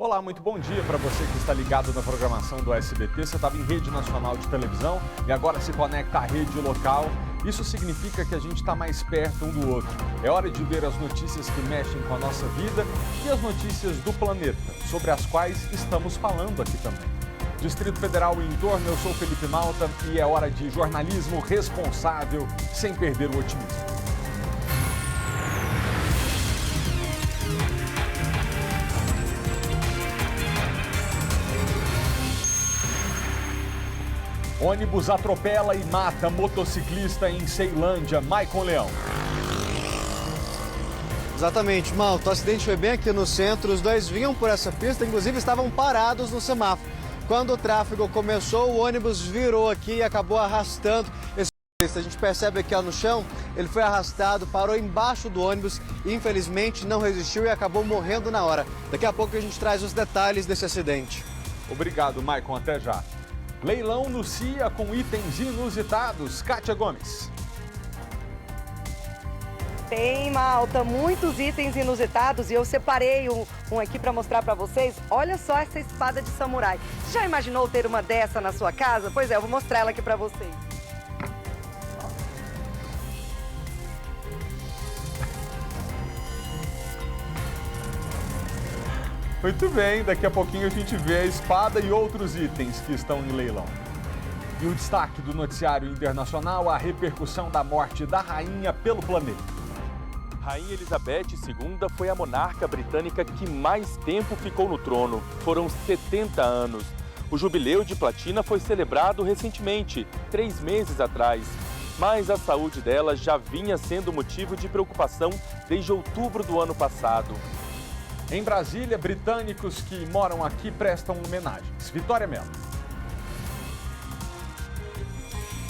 Olá, muito bom dia para você que está ligado na programação do SBT. Você estava em rede nacional de televisão e agora se conecta à rede local. Isso significa que a gente está mais perto um do outro. É hora de ver as notícias que mexem com a nossa vida e as notícias do planeta, sobre as quais estamos falando aqui também. Distrito Federal e em torno, eu sou Felipe Malta e é hora de jornalismo responsável, sem perder o otimismo. Ônibus atropela e mata motociclista em Ceilândia. Maicon Leão. Exatamente, Malta. O acidente foi bem aqui no centro. Os dois vinham por essa pista, inclusive estavam parados no semáforo. Quando o tráfego começou, o ônibus virou aqui e acabou arrastando esse motorista. A gente percebe aqui no chão, ele foi arrastado, parou embaixo do ônibus e infelizmente não resistiu e acabou morrendo na hora. Daqui a pouco a gente traz os detalhes desse acidente. Obrigado, Maicon. Até já. Leilão no CIA com itens inusitados. Kátia Gomes. Tem, Malta, muitos itens inusitados e eu separei um aqui para mostrar para vocês. Olha só essa espada de samurai. Você já imaginou ter uma dessa na sua casa? Pois é, eu vou mostrar ela aqui para vocês. Muito bem, daqui a pouquinho a gente vê a espada e outros itens que estão em leilão. E o destaque do noticiário internacional, a repercussão da morte da rainha pelo planeta. Rainha Elizabeth II foi a monarca britânica que mais tempo ficou no trono. Foram 70 anos. O jubileu de platina foi celebrado recentemente, 3 meses atrás. Mas a saúde dela já vinha sendo motivo de preocupação desde outubro do ano passado. Em Brasília, britânicos que moram aqui prestam homenagens. Vitória Mello.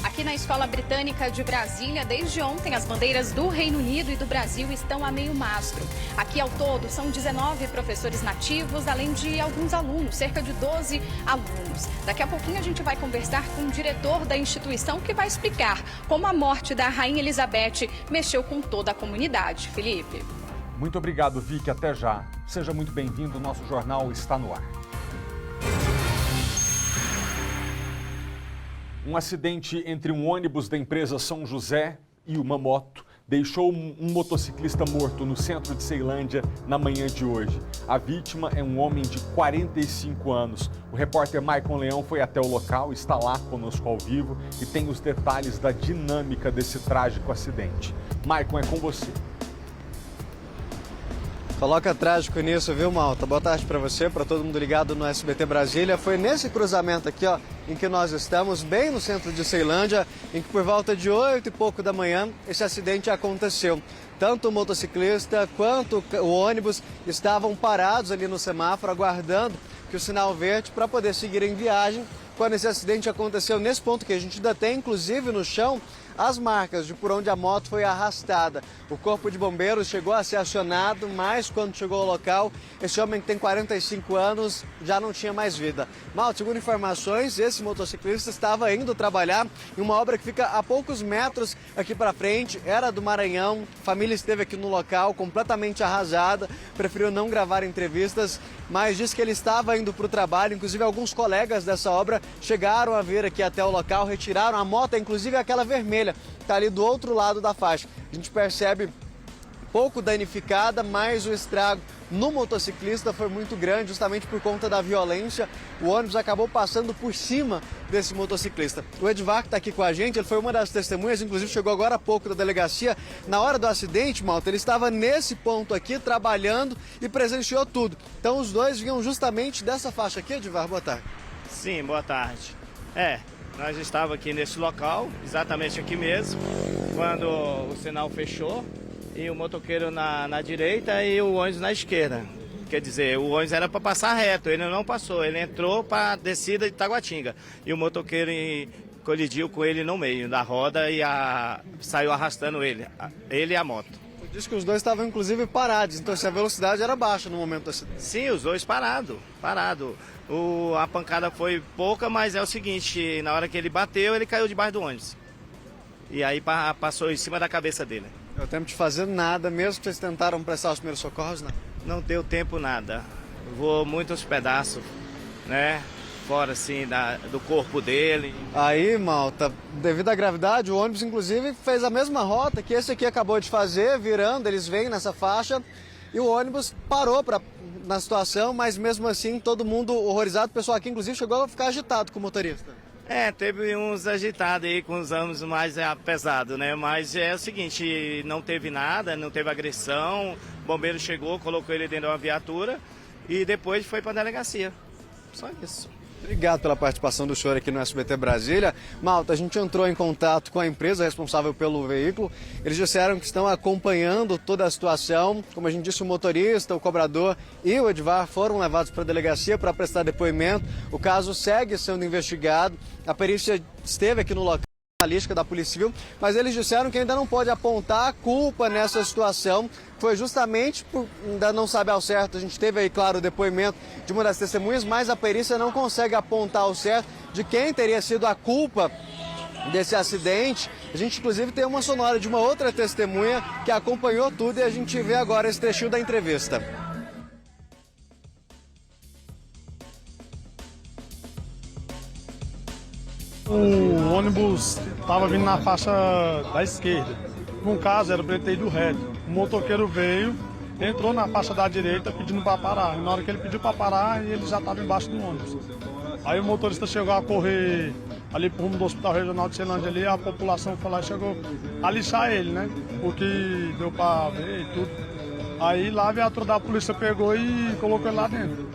Aqui na Escola Britânica de Brasília, desde ontem, as bandeiras do Reino Unido e do Brasil estão a meio mastro. Aqui, ao todo, são 19 professores nativos, além de alguns alunos, cerca de 12 alunos. Daqui a pouquinho a gente vai conversar com o diretor da instituição que vai explicar como a morte da Rainha Elizabeth mexeu com toda a comunidade. Felipe. Muito obrigado, Vicky. Até já. Seja muito bem-vindo. O nosso jornal está no ar. Um acidente entre um ônibus da empresa São José e uma moto deixou um motociclista morto no centro de Ceilândia na manhã de hoje. A vítima é um homem de 45 anos. O repórter Maicon Leão foi até o local, está lá conosco ao vivo e tem os detalhes da dinâmica desse trágico acidente. Maicon, é com você. Coloca trágico nisso, viu, Malta? Boa tarde para você, para todo mundo ligado no SBT Brasília. Foi nesse cruzamento aqui, ó, em que nós estamos, bem no centro de Ceilândia, em que por volta de 8 e pouco da manhã, esse acidente aconteceu. Tanto o motociclista quanto o ônibus estavam parados ali no semáforo, aguardando que o sinal verde para poder seguir em viagem. Quando esse acidente aconteceu nesse ponto que a gente ainda tem, inclusive no chão, as marcas de por onde a moto foi arrastada. O corpo de bombeiros chegou a ser acionado, mas quando chegou ao local, esse homem que tem 45 anos já não tinha mais vida. Mal, segundo informações, esse motociclista estava indo trabalhar em uma obra que fica a poucos metros aqui para frente, era do Maranhão. A família esteve aqui no local, completamente arrasada, preferiu não gravar entrevistas, mas disse que ele estava indo para o trabalho. Inclusive, alguns colegas dessa obra chegaram a vir aqui até o local, retiraram a moto, inclusive aquela vermelha, está ali do outro lado da faixa. A gente percebe pouco danificada, mas o estrago no motociclista foi muito grande, justamente por conta da violência. O ônibus acabou passando por cima desse motociclista. O Edvar, que está aqui com a gente, ele foi uma das testemunhas, inclusive chegou agora há pouco da delegacia. Na hora do acidente, Malta, ele estava nesse ponto aqui, trabalhando e presenciou tudo. Então os dois vinham justamente dessa faixa aqui, Edvar, boa tarde. Sim, boa tarde. Nós estávamos aqui nesse local, exatamente aqui mesmo, quando o sinal fechou e o motoqueiro na direita e o ônibus na esquerda. Quer dizer, o ônibus era para passar reto, ele não passou, ele entrou para a descida de Taguatinga e o motoqueiro colidiu com ele no meio da roda e saiu arrastando ele e a moto. Diz que os dois estavam inclusive parados, então se a velocidade era baixa no momento do acidente. Sim, os dois parados. A pancada foi pouca, mas é o seguinte, na hora que ele bateu, ele caiu debaixo do ônibus. E aí passou em cima da cabeça dele. Deu tempo de fazer nada, mesmo que vocês tentaram prestar os primeiros socorros, né? Não deu tempo nada. voou muitos pedaços, né? Fora assim do corpo dele. Aí, malta, devido à gravidade, o ônibus inclusive fez a mesma rota que esse aqui acabou de fazer, virando, eles vêm nessa faixa e o ônibus parou na situação, mas mesmo assim todo mundo horrorizado, o pessoal aqui inclusive chegou a ficar agitado com o motorista. Teve uns agitados aí com os ânimos mais pesados, né? Mas é o seguinte, não teve nada, não teve agressão, o bombeiro chegou, colocou ele dentro de uma viatura e depois foi para a delegacia. Só isso. Obrigado pela participação do senhor aqui no SBT Brasília. Malta, a gente entrou em contato com a empresa responsável pelo veículo. Eles disseram que estão acompanhando toda a situação. Como a gente disse, o motorista, o cobrador e o Edvar foram levados para a delegacia para prestar depoimento. O caso segue sendo investigado. A perícia esteve aqui no local, balística da Polícia Civil, mas eles disseram que ainda não pode apontar a culpa nessa situação. Foi justamente por ainda não sabe ao certo. A gente teve aí, claro, o depoimento de uma das testemunhas, mas a perícia não consegue apontar ao certo de quem teria sido a culpa desse acidente. A gente, inclusive, tem uma sonora de uma outra testemunha que acompanhou tudo e a gente vê agora esse trechinho da entrevista. O ônibus estava vindo na faixa da esquerda. No caso, era para ele ter ido reto. O motoqueiro veio, entrou na faixa da direita pedindo para parar. E na hora que ele pediu para parar, ele já estava embaixo do ônibus. Aí o motorista chegou a correr ali pro rumo do Hospital Regional de Ceilândia, ali, a população foi lá e chegou a lixar ele, né? Porque deu para ver e tudo. Aí lá a viatura da polícia pegou e colocou ele lá dentro.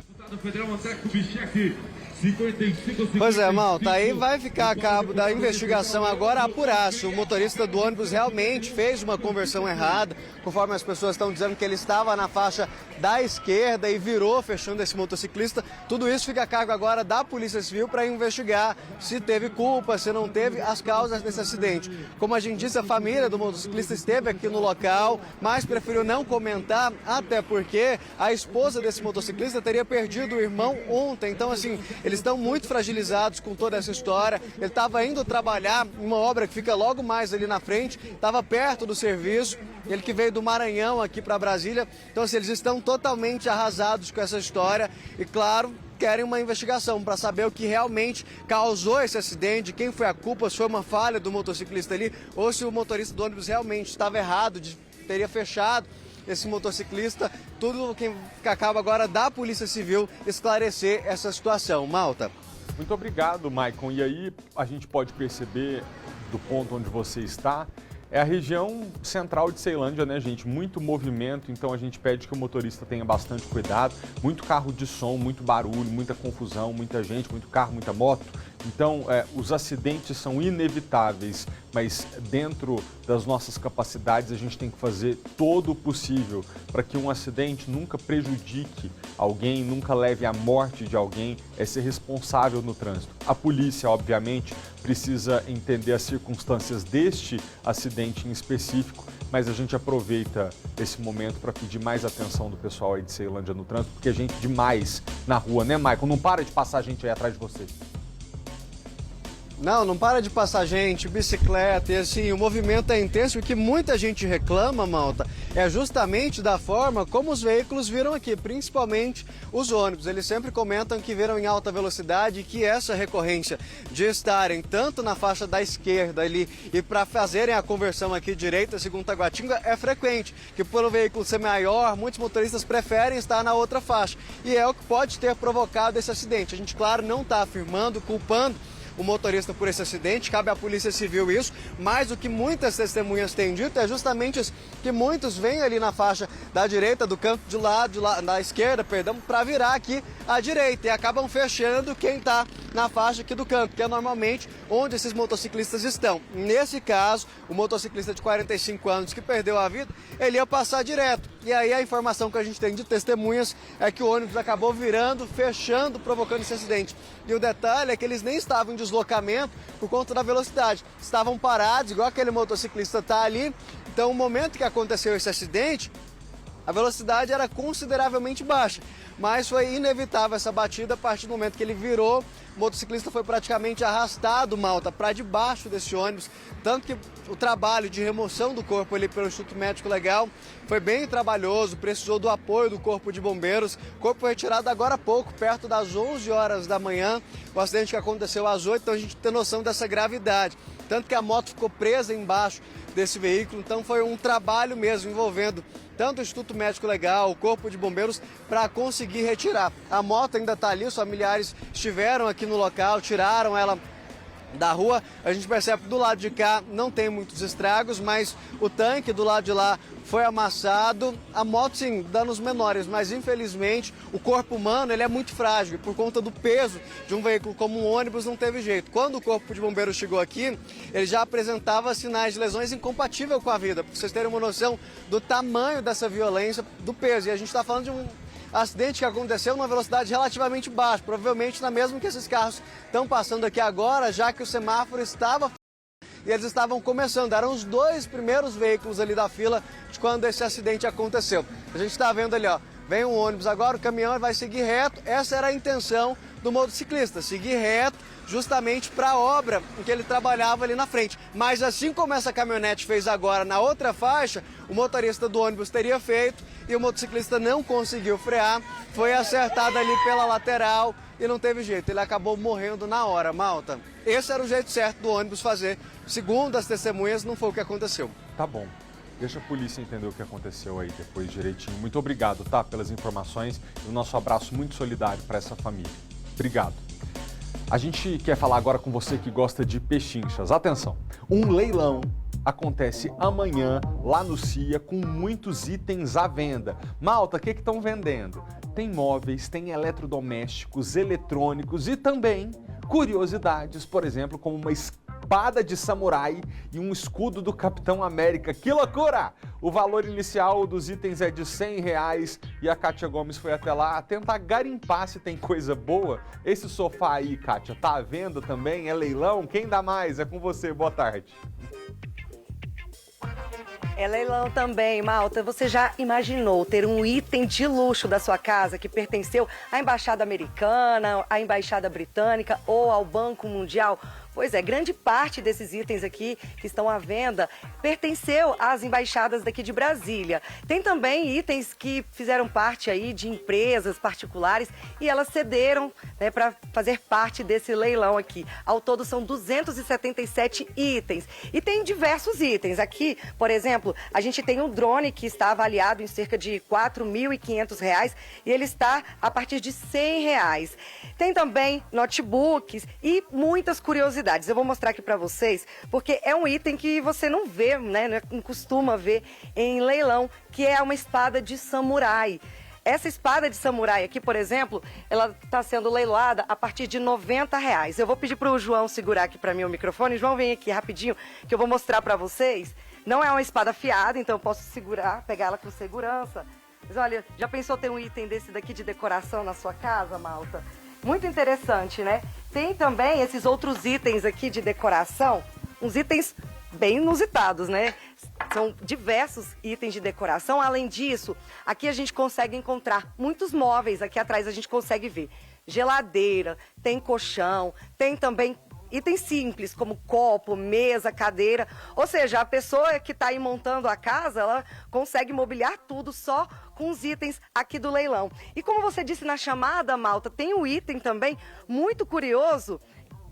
Pois é, malta, aí vai ficar a cabo da investigação agora apurar se o motorista do ônibus realmente fez uma conversão errada, conforme as pessoas estão dizendo que ele estava na faixa da esquerda e virou, fechando esse motociclista. Tudo isso fica a cargo agora da Polícia Civil para investigar se teve culpa, se não teve, as causas desse acidente. Como a gente disse, a família do motociclista esteve aqui no local, mas preferiu não comentar, até porque a esposa desse motociclista teria perdido o irmão ontem. Então, assim, eles estão muito fragilizados com toda essa história. Ele estava indo trabalhar em uma obra que fica logo mais ali na frente, estava perto do serviço, ele que veio do Maranhão aqui para Brasília. Então, assim, eles estão totalmente arrasados com essa história e, claro, querem uma investigação para saber o que realmente causou esse acidente, quem foi a culpa, se foi uma falha do motociclista ali ou se o motorista do ônibus realmente estava errado, teria fechado esse motociclista. Tudo que acaba agora da Polícia Civil esclarecer essa situação. Malta. Muito obrigado, Maicon. E aí a gente pode perceber do ponto onde você está, é a região central de Ceilândia, né, gente? Muito movimento, então a gente pede que o motorista tenha bastante cuidado. Muito carro de som, muito barulho, muita confusão, muita gente, muito carro, muita moto. Então, os acidentes são inevitáveis, mas dentro das nossas capacidades a gente tem que fazer todo o possível para que um acidente nunca prejudique alguém, nunca leve à morte de alguém, é ser responsável no trânsito. A polícia, obviamente, precisa entender as circunstâncias deste acidente em específico, mas a gente aproveita esse momento para pedir mais atenção do pessoal aí de Ceilândia no trânsito, porque é gente demais na rua, né, Maicon? Não para de passar gente aí atrás de você. Não para de passar gente, bicicleta, e assim, o movimento é intenso. E o que muita gente reclama, malta, é justamente da forma como os veículos viram aqui, principalmente os ônibus. Eles sempre comentam que viram em alta velocidade e que essa recorrência de estarem tanto na faixa da esquerda ali e para fazerem a conversão aqui direita, segundo Taguatinga, é frequente. Que pelo veículo ser maior, muitos motoristas preferem estar na outra faixa. E é o que pode ter provocado esse acidente. A gente, claro, não está afirmando, culpando o motorista por esse acidente, cabe à Polícia Civil isso, mas o que muitas testemunhas têm dito é justamente isso, que muitos vêm ali na faixa da direita, do canto de lá, da esquerda, perdão, para virar aqui à direita e acabam fechando quem está na faixa aqui do canto, que é normalmente onde esses motociclistas estão. Nesse caso, o motociclista de 45 anos que perdeu a vida, ele ia passar direto. E aí a informação que a gente tem de testemunhas é que o ônibus acabou virando, fechando, provocando esse acidente. E o detalhe é que eles nem estavam em deslocamento por conta da velocidade. Estavam parados, igual aquele motociclista está ali. Então, no momento que aconteceu esse acidente, A velocidade era consideravelmente baixa, mas foi inevitável essa batida a partir do momento que ele virou. O motociclista foi praticamente arrastado, Malta, para debaixo desse ônibus, tanto que o trabalho de remoção do corpo ali pelo Instituto Médico Legal foi bem trabalhoso, precisou do apoio do Corpo de Bombeiros. O corpo foi retirado agora há pouco, perto das 11 horas da manhã, o acidente que aconteceu às 8, então a gente tem noção dessa gravidade. Tanto que a moto ficou presa embaixo desse veículo, então foi um trabalho mesmo envolvendo tanto o Instituto Médico Legal, o Corpo de Bombeiros, para conseguir retirar. A moto ainda está ali, os familiares estiveram aqui no local, tiraram ela da rua. A gente percebe que do lado de cá não tem muitos estragos, mas o tanque do lado de lá foi amassado. A moto, sim, danos menores, mas infelizmente o corpo humano ele é muito frágil. E por conta do peso de um veículo como um ônibus não teve jeito. Quando o Corpo de Bombeiros chegou aqui, ele já apresentava sinais de lesões incompatíveis com a vida, para vocês terem uma noção do tamanho dessa violência, do peso. E a gente está falando de um acidente que aconteceu numa velocidade relativamente baixa, provavelmente na mesma que esses carros estão passando aqui agora, já que o semáforo estava e eles estavam começando. Eram os dois primeiros veículos ali da fila de quando esse acidente aconteceu. A gente está vendo ali, ó, vem um ônibus agora, o caminhão vai seguir reto. Essa era a intenção do motociclista, seguir reto justamente para a obra em que ele trabalhava ali na frente. Mas assim como essa caminhonete fez agora na outra faixa, o motorista do ônibus teria feito e o motociclista não conseguiu frear, foi acertado ali pela lateral e não teve jeito, ele acabou morrendo na hora, Malta. Esse era o jeito certo do ônibus fazer. Segundo as testemunhas, não foi o que aconteceu. Tá bom. Deixa a polícia entender o que aconteceu aí depois direitinho. Muito obrigado, tá, pelas informações e o nosso abraço muito solidário para essa família. Obrigado. A gente quer falar agora com você que gosta de pechinchas. Atenção, um leilão acontece amanhã lá no CIA com muitos itens à venda. Malta, o que estão vendendo? Tem móveis, tem eletrodomésticos, eletrônicos e também curiosidades, por exemplo, como uma espada de samurai e um escudo do Capitão América. Que loucura! O valor inicial dos itens é de R$100 e a Kátia Gomes foi até lá tentar garimpar se tem coisa boa. Esse sofá aí, Kátia, tá à venda também? É leilão? Quem dá mais? É com você. Boa tarde. É leilão também, Malta. Você já imaginou ter um item de luxo da sua casa que pertenceu à Embaixada Americana, à Embaixada Britânica ou ao Banco Mundial? Pois é, grande parte desses itens aqui que estão à venda pertenceu às embaixadas daqui de Brasília. Tem também itens que fizeram parte aí de empresas particulares e elas cederam, né, para fazer parte desse leilão aqui. Ao todo são 277 itens. E tem diversos itens. Aqui, por exemplo, a gente tem um drone que está avaliado em cerca de R$ 4.500 e ele está a partir de R$100. Tem também notebooks e muitas curiosidades. Eu vou mostrar aqui para vocês, porque é um item que você não vê, né, não costuma ver em leilão, que é uma espada de samurai. Essa espada de samurai aqui, por exemplo, ela está sendo leiloada a partir de R$90. Eu vou pedir para o João segurar aqui para mim o microfone. João, vem aqui rapidinho, que eu vou mostrar para vocês. Não é uma espada afiada, então eu posso segurar, pegar ela com segurança. Mas olha, já pensou ter um item desse daqui de decoração na sua casa, Malta? Muito interessante, né? Tem também esses outros itens aqui de decoração, uns itens bem inusitados, né? São diversos itens de decoração. Além disso, aqui a gente consegue encontrar muitos móveis. Aqui atrás a gente consegue ver geladeira, tem colchão, tem também itens simples, como copo, mesa, cadeira. Ou seja, a pessoa que está aí montando a casa, ela consegue mobiliar tudo só com os itens aqui do leilão. E como você disse na chamada, Malta, tem um item também muito curioso.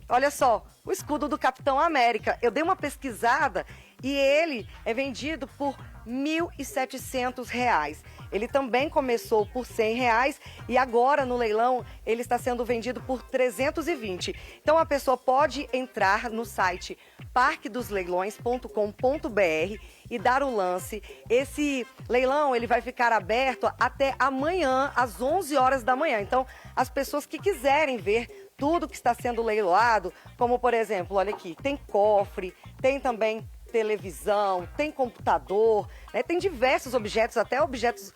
Olha só, o escudo do Capitão América. Eu dei uma pesquisada e ele é vendido por R$1.700. Ele também começou por R$100 e agora no leilão ele está sendo vendido por R$320. Então a pessoa pode entrar no site parquedosleilões.com.br e dar o lance. Esse leilão ele vai ficar aberto até amanhã às 11 horas da manhã. Então as pessoas que quiserem ver tudo que está sendo leiloado, como por exemplo, olha aqui, tem cofre, tem também televisão, tem computador, né? Tem diversos objetos, até objetos,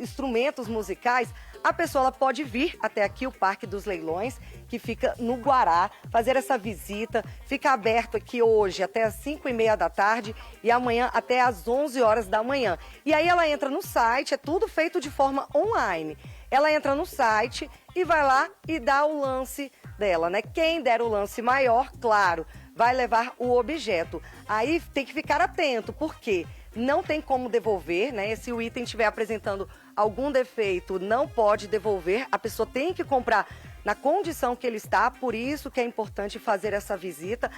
instrumentos musicais a pessoa ela pode vir até aqui, o Parque dos Leilões, que fica no Guará, fazer essa visita. Fica aberto aqui hoje até as 5h30 da tarde e amanhã até as 11 horas da manhã. E aí ela entra no site, é tudo feito de forma online. Ela entra no site e vai lá e dá o lance dela, né? Quem der o lance maior, claro, vai levar o objeto. Aí tem que ficar atento, porque não tem como devolver, né? Se o item estiver apresentando algum defeito, não pode devolver. A pessoa tem que comprar na condição que ele está, por isso que é importante fazer essa visita.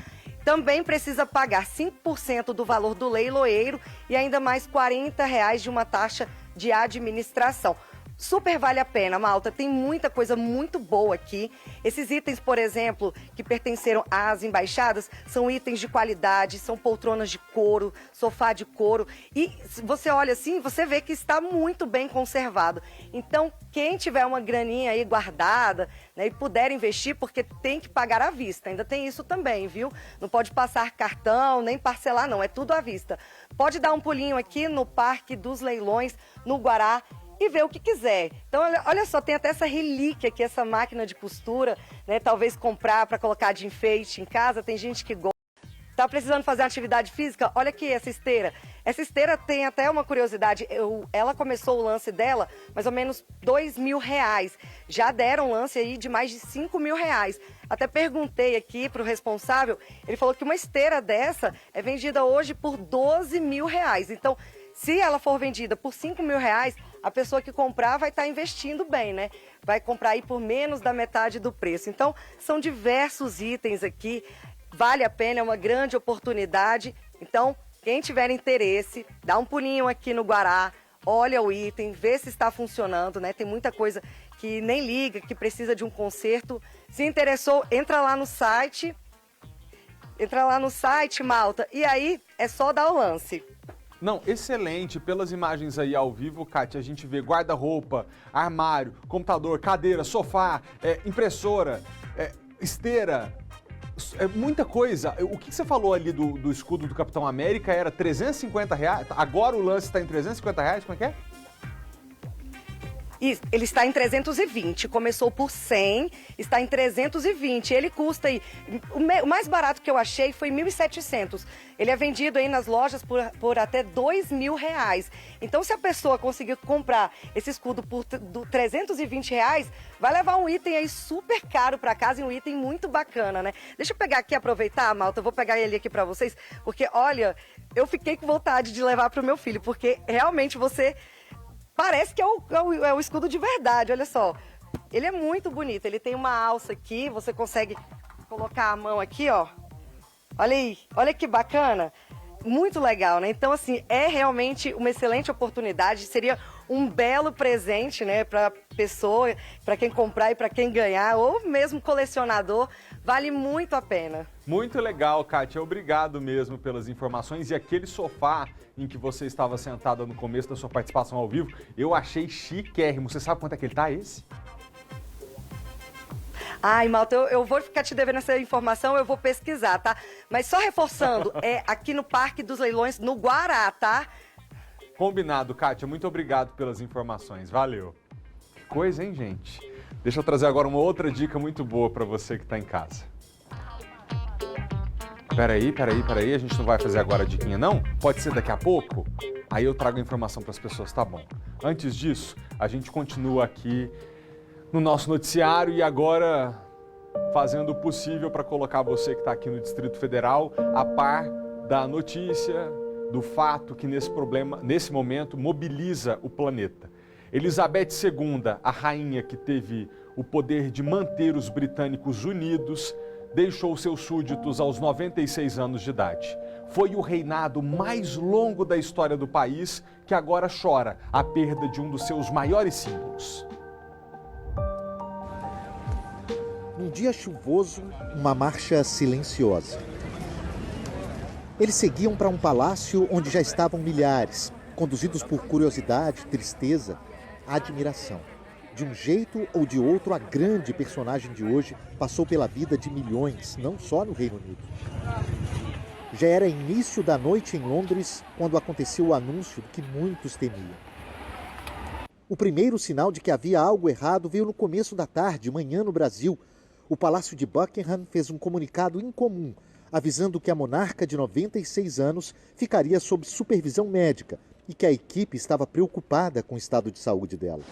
Também precisa pagar 5% do valor do leiloeiro e ainda mais R$40 de uma taxa de administração. Super vale a pena, malta. Tem muita coisa muito boa aqui. Esses itens, por exemplo, que pertenceram às embaixadas, são itens de qualidade, são poltronas de couro, sofá de couro. E você olha assim, você vê que está muito bem conservado. Então, quem tiver uma graninha aí guardada, né, e puder investir, porque tem que pagar à vista. Ainda tem isso também, viu? Não pode passar cartão, nem parcelar, não. É tudo à vista. Pode dar um pulinho aqui no Parque dos Leilões, no Guará, e ver o que quiser. Então, olha só, tem até essa relíquia aqui, essa máquina de costura, né? Talvez comprar para colocar de enfeite em casa, tem gente que gosta. Tá precisando fazer uma atividade física? Olha aqui essa esteira. Essa esteira tem até uma curiosidade. Ela começou o lance dela, mais ou menos R$2.000. Já deram um lance aí de mais de R$5.000. Até perguntei aqui para o responsável, ele falou que uma esteira dessa é vendida hoje por R$12.000. Então, se ela for vendida por R$5.000, a pessoa que comprar vai estar investindo bem, né? Vai comprar aí por menos da metade do preço. Então, são diversos itens aqui. Vale a pena, é uma grande oportunidade. Então, quem tiver interesse, dá um pulinho aqui no Guará, olha o item, vê se está funcionando, né? Tem muita coisa que nem liga, que precisa de um conserto. Se interessou, entra lá no site. Entra lá no site, malta, e aí é só dar o lance. Não, excelente. Pelas imagens aí ao vivo, Kátia, a gente vê guarda-roupa, armário, computador, cadeira, sofá, impressora, esteira, muita coisa. O que você falou ali do escudo do Capitão América era R$350? Agora o lance está em R$350? Como é que é? Ele está em 320, começou por 100, está em 320. Ele custa aí, o mais barato que eu achei foi 1.700. Ele é vendido aí nas lojas por até R$2.000. Então, se a pessoa conseguir comprar esse escudo por R$320, vai levar um item aí super caro para casa e um item muito bacana, né? Deixa eu pegar aqui, aproveitar, malta, eu vou pegar ele aqui para vocês, porque, olha, eu fiquei com vontade de levar para o meu filho, porque realmente você... Parece que é o escudo de verdade, olha só. Ele é muito bonito, ele tem uma alça aqui, você consegue colocar a mão aqui, ó. Olha aí, olha que bacana. Muito legal, né? Então, assim, é realmente uma excelente oportunidade, seria um belo presente, né, para pessoa, para quem comprar e para quem ganhar, ou mesmo colecionador, vale muito a pena. Muito legal, Kátia. Obrigado mesmo pelas informações. E aquele sofá em que você estava sentada no começo da sua participação ao vivo, eu achei chiquérrimo. Você sabe quanto é que ele tá, esse? Ai, malta, eu vou ficar te devendo essa informação, eu vou pesquisar, tá? Mas só reforçando, é aqui no Parque dos Leilões, no Guará, tá? Combinado, Kátia. Muito obrigado pelas informações. Valeu. Que coisa, hein, gente? Deixa eu trazer agora uma outra dica muito boa para você que está em casa. Peraí. A gente não vai fazer agora a diquinha, não? Pode ser daqui a pouco? Aí eu trago a informação para as pessoas, tá bom. Antes disso, a gente continua aqui no nosso noticiário e agora fazendo o possível para colocar você que está aqui no Distrito Federal a par da notícia, do fato que nesse momento mobiliza o planeta. Elizabeth II, a rainha que teve o poder de manter os britânicos unidos, deixou seus súditos aos 96 anos de idade. Foi o reinado mais longo da história do país que agora chora a perda de um dos seus maiores símbolos. Num dia chuvoso, uma marcha silenciosa. Eles seguiam para um palácio onde já estavam milhares, conduzidos por curiosidade, tristeza, admiração. De um jeito ou de outro, a grande personagem de hoje passou pela vida de milhões, não só no Reino Unido. Já era início da noite em Londres quando aconteceu o anúncio do que muitos temiam. O primeiro sinal de que havia algo errado veio no começo da tarde, manhã no Brasil. O Palácio de Buckingham fez um comunicado incomum, avisando que a monarca de 96 anos ficaria sob supervisão médica e que a equipe estava preocupada com o estado de saúde dela.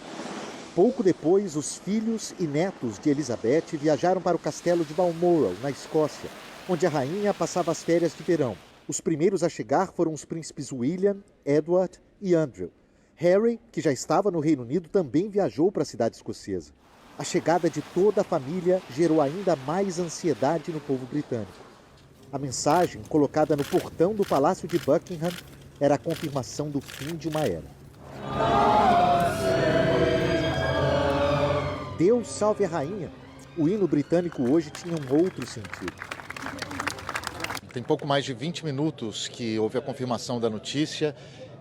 Pouco depois, os filhos e netos de Elizabeth viajaram para o castelo de Balmoral, na Escócia, onde a rainha passava as férias de verão. Os primeiros a chegar foram os príncipes William, Edward e Andrew. Harry, que já estava no Reino Unido, também viajou para a cidade escocesa. A chegada de toda a família gerou ainda mais ansiedade no povo britânico. A mensagem, colocada no portão do Palácio de Buckingham, era a confirmação do fim de uma era. Deus salve a rainha. O hino britânico hoje tinha um outro sentido. Tem pouco mais de 20 minutos que houve a confirmação da notícia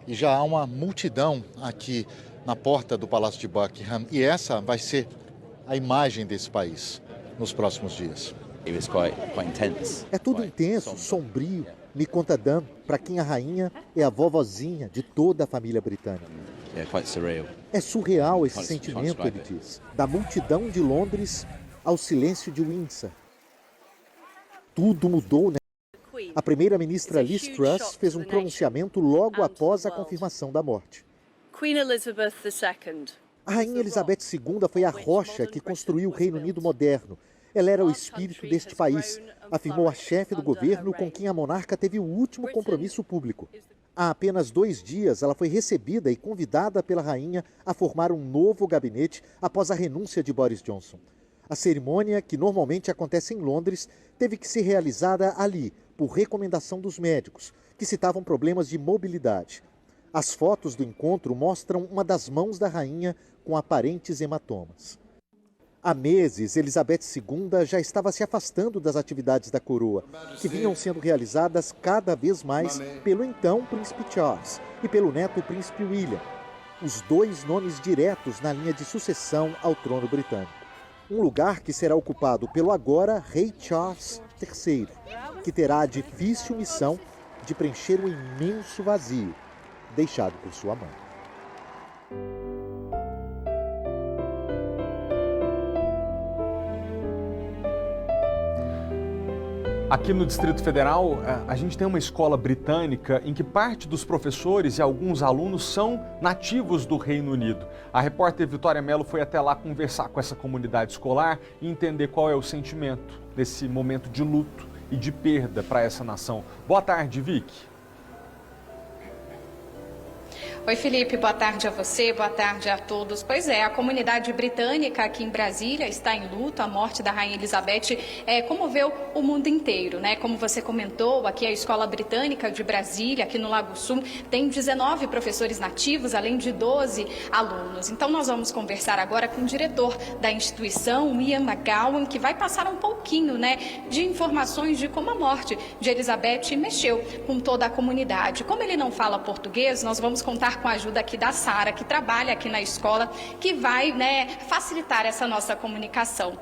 e já há uma multidão aqui na porta do Palácio de Buckingham. E essa vai ser a imagem desse país nos próximos dias. É tudo intenso, sombrio, me conta Dan, para quem a rainha é a vovozinha de toda a família britânica. É surreal esse sentimento, ele diz, da multidão de Londres ao silêncio de Windsor. Tudo mudou, né? A primeira-ministra Liz Truss fez um pronunciamento logo após a confirmação da morte. A rainha Elizabeth II foi a rocha que construiu o Reino Unido moderno. Ela era o espírito deste país, afirmou a chefe do governo com quem a monarca teve o último compromisso público. Há apenas 2 dias, ela foi recebida e convidada pela rainha a formar um novo gabinete após a renúncia de Boris Johnson. A cerimônia, que normalmente acontece em Londres, teve que ser realizada ali, por recomendação dos médicos, que citavam problemas de mobilidade. As fotos do encontro mostram uma das mãos da rainha com aparentes hematomas. Há meses, Elizabeth II já estava se afastando das atividades da coroa, que vinham sendo realizadas cada vez mais pelo então príncipe Charles e pelo neto príncipe William, os 2 nomes diretos na linha de sucessão ao trono britânico. Um lugar que será ocupado pelo agora rei Charles III, que terá a difícil missão de preencher o imenso vazio deixado por sua mãe. Aqui no Distrito Federal, a gente tem uma escola britânica em que parte dos professores e alguns alunos são nativos do Reino Unido. A repórter Vitória Mello foi até lá conversar com essa comunidade escolar e entender qual é o sentimento desse momento de luto e de perda para essa nação. Boa tarde, Vicky. Oi, Felipe, boa tarde a você, boa tarde a todos. Pois é, a comunidade britânica aqui em Brasília está em luto. A morte da Rainha Elizabeth comoveu o mundo inteiro, né? Como você comentou, aqui a Escola Britânica de Brasília, aqui no Lago Sul, tem 19 professores nativos, além de 12 alunos. Então nós vamos conversar agora com o diretor da instituição, Ian McGowan, que vai passar um pouquinho, né, de informações de como a morte de Elizabeth mexeu com toda a comunidade. Como ele não fala português, nós vamos contar com a ajuda aqui da Sara, que trabalha aqui na escola, que vai, né, facilitar essa nossa comunicação.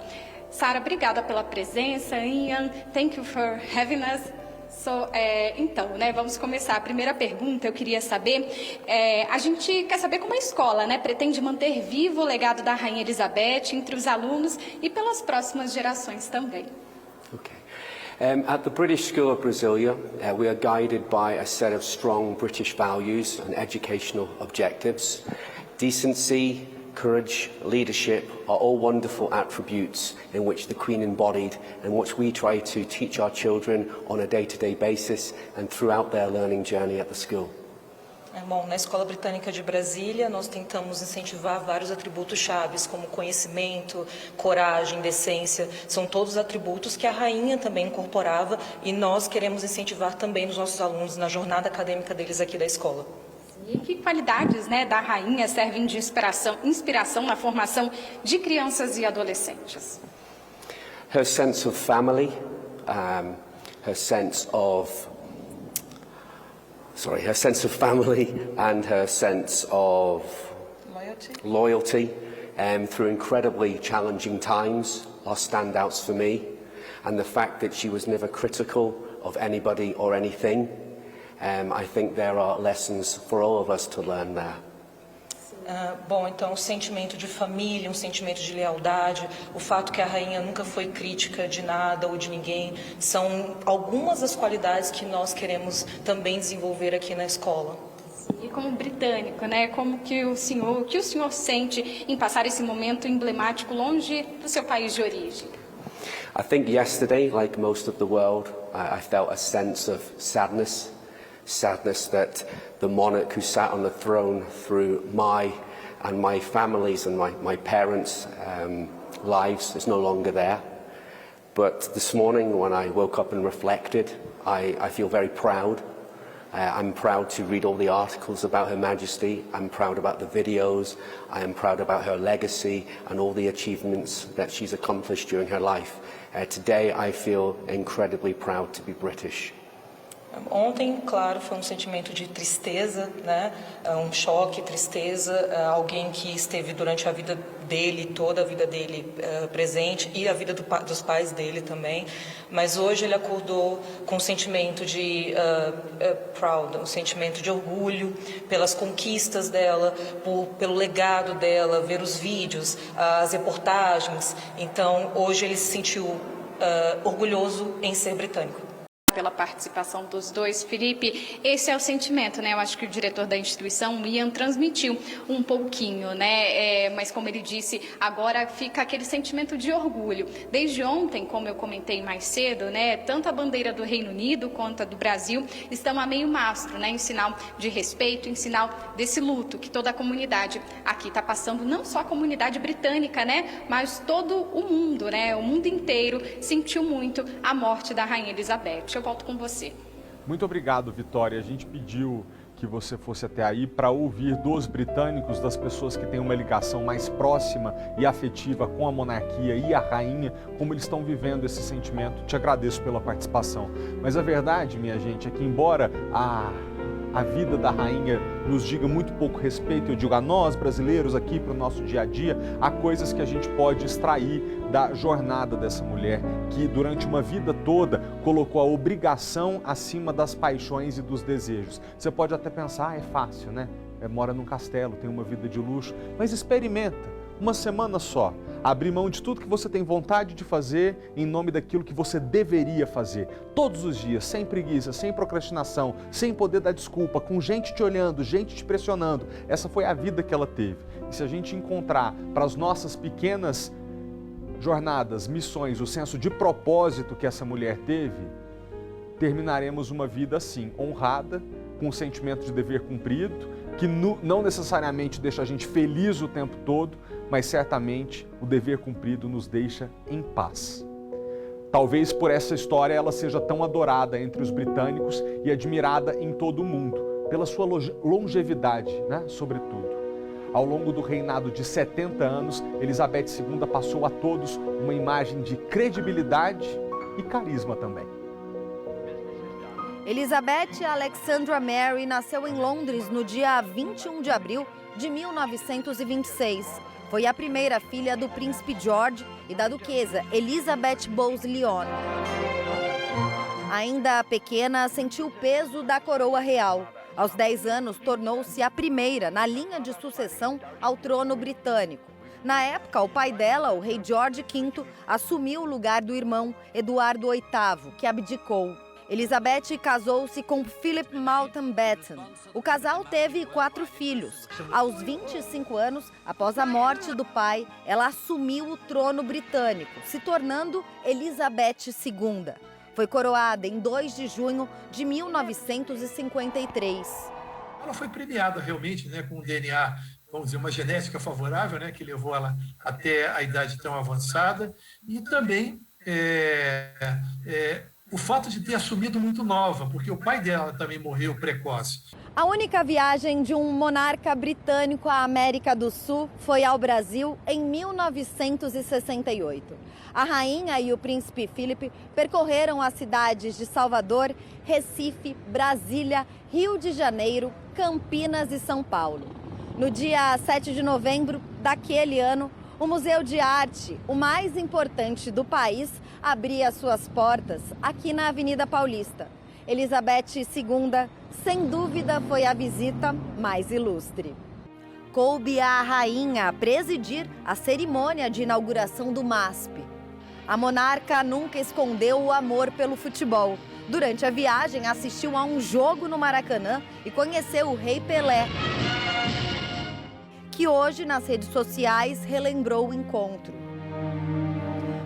Sara, obrigada pela presença. Ian, thank you for having us. Então, né, vamos começar. A primeira pergunta, eu queria saber, a gente quer saber como a escola, né, pretende manter vivo o legado da Rainha Elizabeth entre os alunos e pelas próximas gerações também. Okay. At the British School of Brasilia, we are guided by a set of strong British values and educational objectives. Decency, courage, leadership are all wonderful attributes in which the Queen embodied and which we try to teach our children on a day-to-day basis and throughout their learning journey at the school. Bom, na Escola Britânica de Brasília, nós tentamos incentivar vários atributos chaves, como conhecimento, coragem, decência. São todos atributos que a rainha também incorporava e nós queremos incentivar também nos nossos alunos na jornada acadêmica deles aqui da escola. E que qualidades, né, da rainha servem de inspiração na formação de crianças e adolescentes? Her sense of family, her sense of family and her sense of loyalty through incredibly challenging times are standouts for me, and the fact that she was never critical of anybody or anything, I think there are lessons for all of us to learn there. Bom, então, um sentimento de família, um sentimento de lealdade, o fato que a rainha nunca foi crítica de nada ou de ninguém, são algumas das qualidades que nós queremos também desenvolver aqui na escola. E como britânico, né, o que o senhor sente em passar esse momento emblemático longe do seu país de origem? I think yesterday, like most of the world, I felt a sense of sadness that the monarch who sat on the throne through my family's and my parents' lives is no longer there. But this morning, when I woke up and reflected, I feel very proud. I'm proud to read all the articles about Her Majesty. I'm proud about the videos. I am proud about her legacy and all the achievements that she's accomplished during her life. Today, I feel incredibly proud to be British. Ontem, claro, foi um sentimento de tristeza, né? Um choque, tristeza, alguém que esteve durante a vida dele, toda a vida dele presente e a vida dos pais dele também. Mas hoje ele acordou com um sentimento de proud, um sentimento de orgulho pelas conquistas dela, pelo legado dela, ver os vídeos, as reportagens. Então, hoje ele se sentiu orgulhoso em ser britânico. Pela participação dos dois, Felipe, esse é o sentimento, né? Eu acho que o diretor da instituição, Ian, transmitiu um pouquinho, né? Mas como ele disse, agora fica aquele sentimento de orgulho. Desde ontem, como eu comentei mais cedo, né? Tanto a bandeira do Reino Unido quanto a do Brasil estão a meio mastro, né? Em sinal de respeito, em sinal desse luto que toda a comunidade aqui está passando, não só a comunidade britânica, né? Mas todo o mundo, né? O mundo inteiro sentiu muito a morte da Rainha Elizabeth. Eu volto com você. Muito obrigado, Vitória. A gente pediu que você fosse até aí para ouvir dos britânicos, das pessoas que têm uma ligação mais próxima e afetiva com a monarquia e a rainha, como eles estão vivendo esse sentimento. Te agradeço pela participação. Mas a verdade, minha gente, é que embora a vida da rainha nos diga muito pouco respeito, eu digo a nós brasileiros aqui para o nosso dia a dia, há coisas que a gente pode extrair da jornada dessa mulher que durante uma vida toda colocou a obrigação acima das paixões e dos desejos. Você pode até pensar, é fácil, né? Mora num castelo, tem uma vida de luxo, mas experimenta. Uma semana só, abrir mão de tudo que você tem vontade de fazer em nome daquilo que você deveria fazer. Todos os dias, sem preguiça, sem procrastinação, sem poder dar desculpa, com gente te olhando, gente te pressionando. Essa foi a vida que ela teve. E se a gente encontrar para as nossas pequenas jornadas, missões, o senso de propósito que essa mulher teve, terminaremos uma vida assim, honrada, com um sentimento de dever cumprido, que não necessariamente deixa a gente feliz o tempo todo, mas certamente o dever cumprido nos deixa em paz. Talvez por essa história ela seja tão adorada entre os britânicos e admirada em todo o mundo, pela sua longevidade, né? Sobretudo. Ao longo do reinado de 70 anos, Elizabeth II passou a todos uma imagem de credibilidade e carisma também. Elizabeth Alexandra Mary nasceu em Londres no dia 21 de abril de 1926. Foi a primeira filha do príncipe George e da duquesa Elizabeth Bowes-Lyon. Ainda pequena, sentiu o peso da coroa real. Aos 10 anos, tornou-se a primeira na linha de sucessão ao trono britânico. Na época, o pai dela, o rei George V, assumiu o lugar do irmão Eduardo VIII, que abdicou. Elizabeth casou-se com Philip Mountbatten. O casal teve 4 filhos. Aos 25 anos, após a morte do pai, ela assumiu o trono britânico, se tornando Elizabeth II. Foi coroada em 2 de junho de 1953. Ela foi premiada realmente, né, com um DNA, vamos dizer, uma genética favorável, né, que levou ela até a idade tão avançada, e também o fato de ter assumido muito nova, porque o pai dela também morreu precoce. A única viagem de um monarca britânico à América do Sul foi ao Brasil em 1968. A rainha e o príncipe Felipe percorreram as cidades de Salvador, Recife, Brasília, Rio de Janeiro, Campinas e São Paulo. No dia 7 de novembro daquele ano, o Museu de Arte, o mais importante do país, abria suas portas aqui na Avenida Paulista. Elizabeth II, sem dúvida, foi a visita mais ilustre. coube à rainha presidir a cerimônia de inauguração do MASP. A monarca nunca escondeu o amor pelo futebol. Durante a viagem, assistiu a um jogo no Maracanã e conheceu o Rei Pelé, que hoje nas redes sociais relembrou o encontro.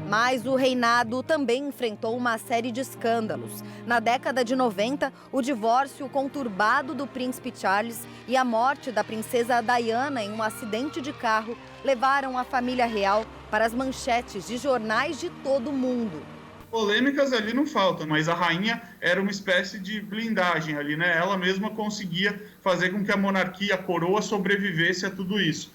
Mas o reinado também enfrentou uma série de escândalos. Na década de 90, o divórcio conturbado do príncipe Charles e a morte da princesa Diana em um acidente de carro levaram a família real para as manchetes de jornais de todo o mundo. Polêmicas ali não faltam, mas a rainha era uma espécie de blindagem ali, né? Ela mesma conseguia fazer com que a monarquia, a coroa, sobrevivesse a tudo isso.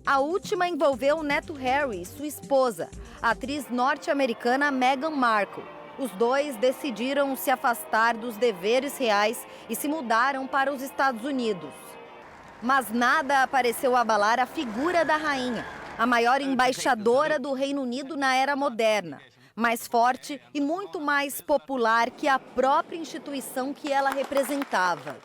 A última envolveu o neto Harry e sua esposa, a atriz norte-americana Meghan Markle. Os dois decidiram se afastar dos deveres reais e se mudaram para os Estados Unidos. Mas nada pareceu abalar a figura da rainha, a maior embaixadora do Reino Unido na era moderna, mais forte e muito mais popular que a própria instituição que ela representava.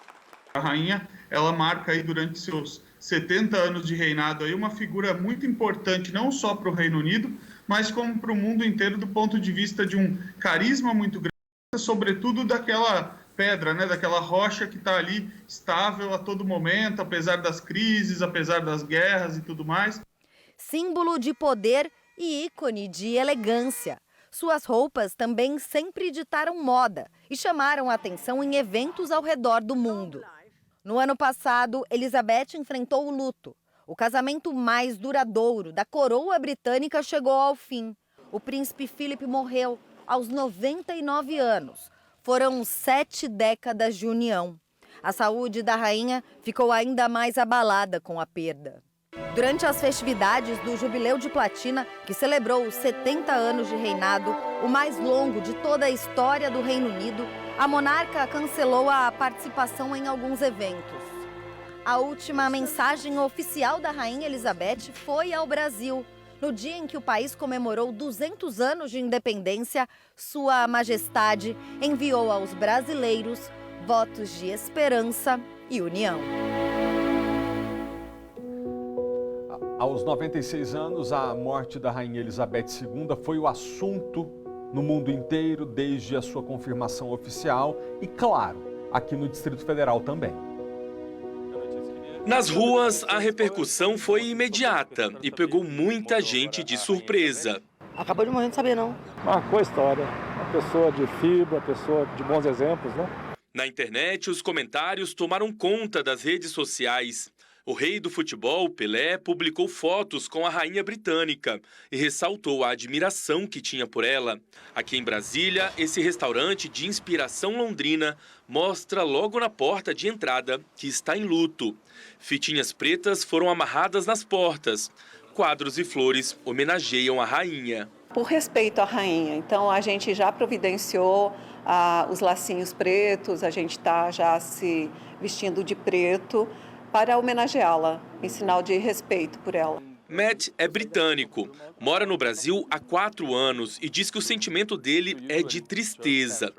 A rainha, ela marca aí durante seus 70 anos de reinado aí uma figura muito importante, não só para o Reino Unido, mas como para o mundo inteiro do ponto de vista de um carisma muito grande, sobretudo daquela pedra, né, daquela rocha que está ali estável a todo momento, apesar das crises, apesar das guerras e tudo mais. Símbolo de poder e ícone de elegância. Suas roupas também sempre ditaram moda e chamaram a atenção em eventos ao redor do mundo. No ano passado, Elizabeth enfrentou o luto. O casamento mais duradouro da coroa britânica chegou ao fim. O príncipe Philip morreu aos 99 anos. Foram 7 décadas de união. A saúde da rainha ficou ainda mais abalada com a perda. Durante as festividades do Jubileu de Platina, que celebrou os 70 anos de reinado, o mais longo de toda a história do Reino Unido, a monarca cancelou a participação em alguns eventos. A última mensagem oficial da Rainha Elizabeth foi ao Brasil. No dia em que o país comemorou 200 anos de independência, Sua Majestade enviou aos brasileiros votos de esperança e união. Aos 96 anos, a morte da Rainha Elizabeth II foi o assunto no mundo inteiro desde a sua confirmação oficial e, claro, aqui no Distrito Federal também. Nas ruas, a repercussão foi imediata e pegou muita gente de surpresa. Acabou de morrer, não sabia não. Marcou a história. Uma pessoa de fibra, uma pessoa de bons exemplos, né? Na internet, os comentários tomaram conta das redes sociais. O rei do futebol, Pelé, publicou fotos com a rainha britânica e ressaltou a admiração que tinha por ela. Aqui em Brasília, esse restaurante de inspiração londrina mostra logo na porta de entrada que está em luto. Fitinhas pretas foram amarradas nas portas. Quadros e flores homenageiam a rainha. Por respeito à rainha, então a gente já providenciou os lacinhos pretos, a gente está já se vestindo de preto, para homenageá-la, em sinal de respeito por ela. Matt é britânico, mora no Brasil há 4 anos e diz que o sentimento dele é de tristeza.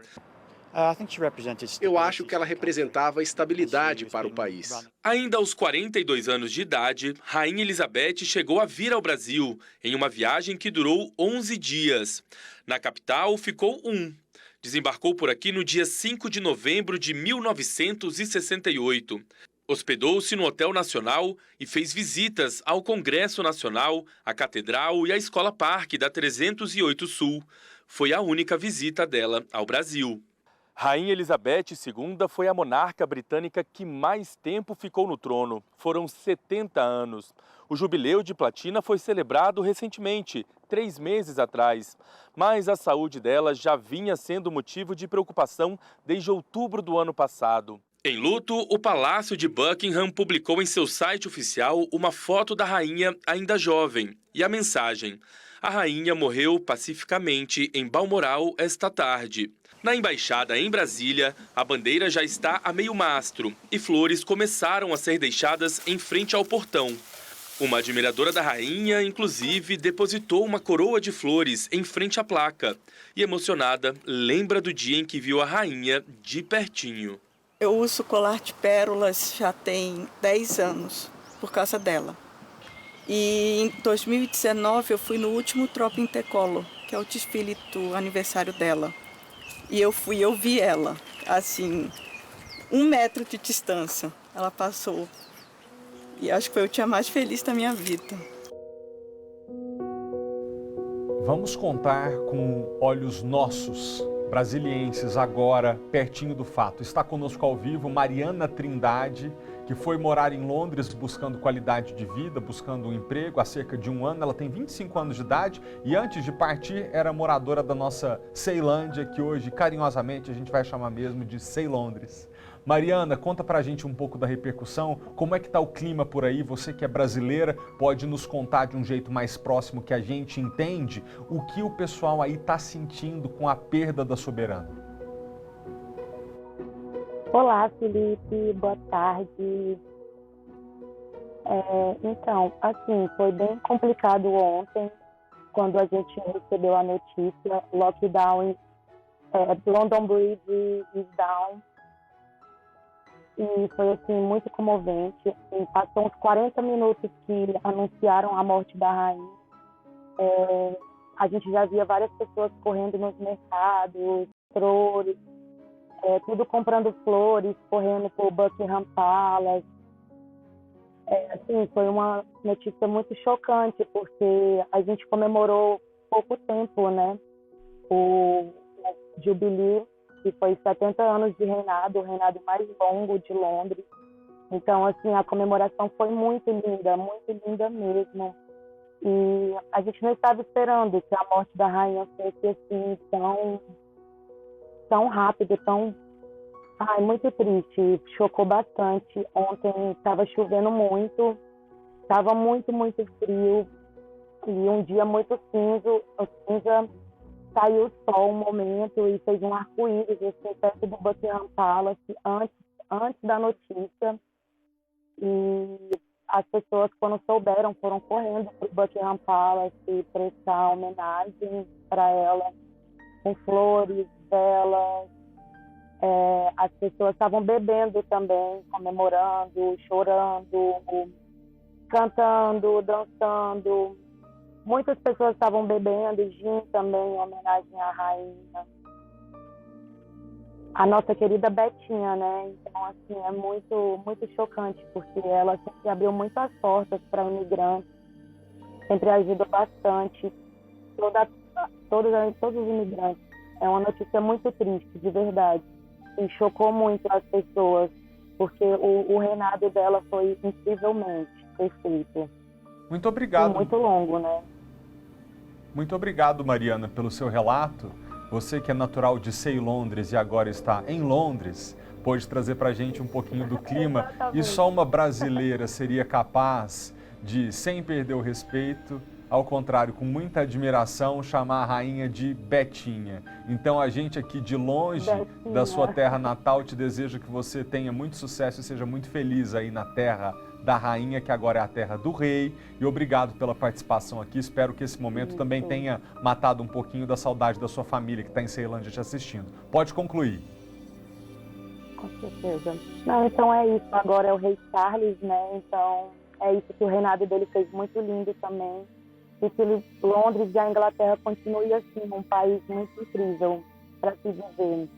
Eu acho que ela representava estabilidade para o país. Ainda aos 42 anos de idade, Rainha Elizabeth chegou a vir ao Brasil em uma viagem que durou 11 dias. Na capital, ficou 1. Desembarcou por aqui no dia 5 de novembro de 1968. Hospedou-se no Hotel Nacional e fez visitas ao Congresso Nacional, à Catedral e à Escola Parque da 308 Sul. Foi a única visita dela ao Brasil. Rainha Elizabeth II foi a monarca britânica que mais tempo ficou no trono. Foram 70 anos. O Jubileu de Platina foi celebrado recentemente, 3 meses atrás. Mas a saúde dela já vinha sendo motivo de preocupação desde outubro do ano passado. Em luto, o Palácio de Buckingham publicou em seu site oficial uma foto da rainha ainda jovem. E a mensagem: a rainha morreu pacificamente em Balmoral esta tarde. Na embaixada em Brasília, a bandeira já está a meio mastro e flores começaram a ser deixadas em frente ao portão. Uma admiradora da rainha, inclusive, depositou uma coroa de flores em frente à placa. E emocionada, lembra do dia em que viu a rainha de pertinho. Eu uso colar de pérolas já tem 10 anos. por causa dela. E em 2019 eu fui no último Tropa Intercolor, que é o desfile do aniversário dela. E eu vi ela, assim, 1 metro de distância. Ela passou. E acho que foi o dia mais feliz da minha vida. Vamos contar com olhos nossos, brasilienses, agora, pertinho do fato. Está conosco ao vivo Mariana Trindade, que foi morar em Londres buscando qualidade de vida, buscando um emprego há cerca de 1 ano. Ela tem 25 anos de idade e antes de partir era moradora da nossa Ceilândia, que hoje carinhosamente a gente vai chamar mesmo de Ceilondres. Mariana, conta pra gente um pouco da repercussão, como é que tá o clima por aí, você que é brasileira pode nos contar de um jeito mais próximo que a gente entende o que o pessoal aí tá sentindo com a perda da soberana. Olá, Felipe, boa tarde. Então, assim, foi bem complicado ontem, quando a gente recebeu a notícia, lockdown, London Bridge is down. E foi, assim, muito comovente. E passou uns 40 minutos que anunciaram a morte da rainha. A gente já via várias pessoas correndo nos mercados, flores, tudo comprando flores, correndo por Buckingham Palace. Assim, foi uma notícia muito chocante, porque a gente comemorou pouco tempo, né? O Jubilee, que foi 70 anos de reinado, o reinado mais longo de Londres. Então, assim, a comemoração foi muito linda mesmo. E a gente não estava esperando que a morte da rainha fosse assim, tão rápido, muito triste. Chocou bastante. Ontem estava chovendo muito, estava muito frio. E um dia muito cinza. Saiu o sol um momento e fez um arco-íris assim, perto do Buckingham Palace, antes da notícia. E as pessoas, quando souberam, foram correndo para o Buckingham Palace prestar homenagem para ela, com flores, velas. As pessoas estavam bebendo também, comemorando, chorando, cantando, dançando. Muitas pessoas estavam bebendo gin também, em homenagem à rainha. A nossa querida Betinha, né? Então, assim, é muito chocante, porque ela sempre abriu muitas portas para imigrantes, sempre ajudou bastante todos os imigrantes. É uma notícia muito triste, de verdade. E chocou muito as pessoas, porque o reinado dela foi incrivelmente perfeito. Muito obrigado. E muito longo, né? Muito obrigado, Mariana, pelo seu relato. Você que é natural de Ceilondres e agora está em Londres, pode trazer para a gente um pouquinho do clima. E só uma brasileira seria capaz de, sem perder o respeito, ao contrário, com muita admiração, chamar a rainha de Betinha. Então a gente aqui de longe da sua terra natal te deseja que você tenha muito sucesso e seja muito feliz aí na terra da rainha, que agora é a terra do rei. E obrigado pela participação aqui. Espero que esse momento também tenha matado um pouquinho da saudade da sua família que está em Ceilândia te assistindo. Pode concluir. Com certeza. Não, então é isso. Agora é o rei Charles, né? Então é isso que o reinado dele fez muito lindo também. E que Londres e a Inglaterra continuem assim, um país muito incrível para se viver.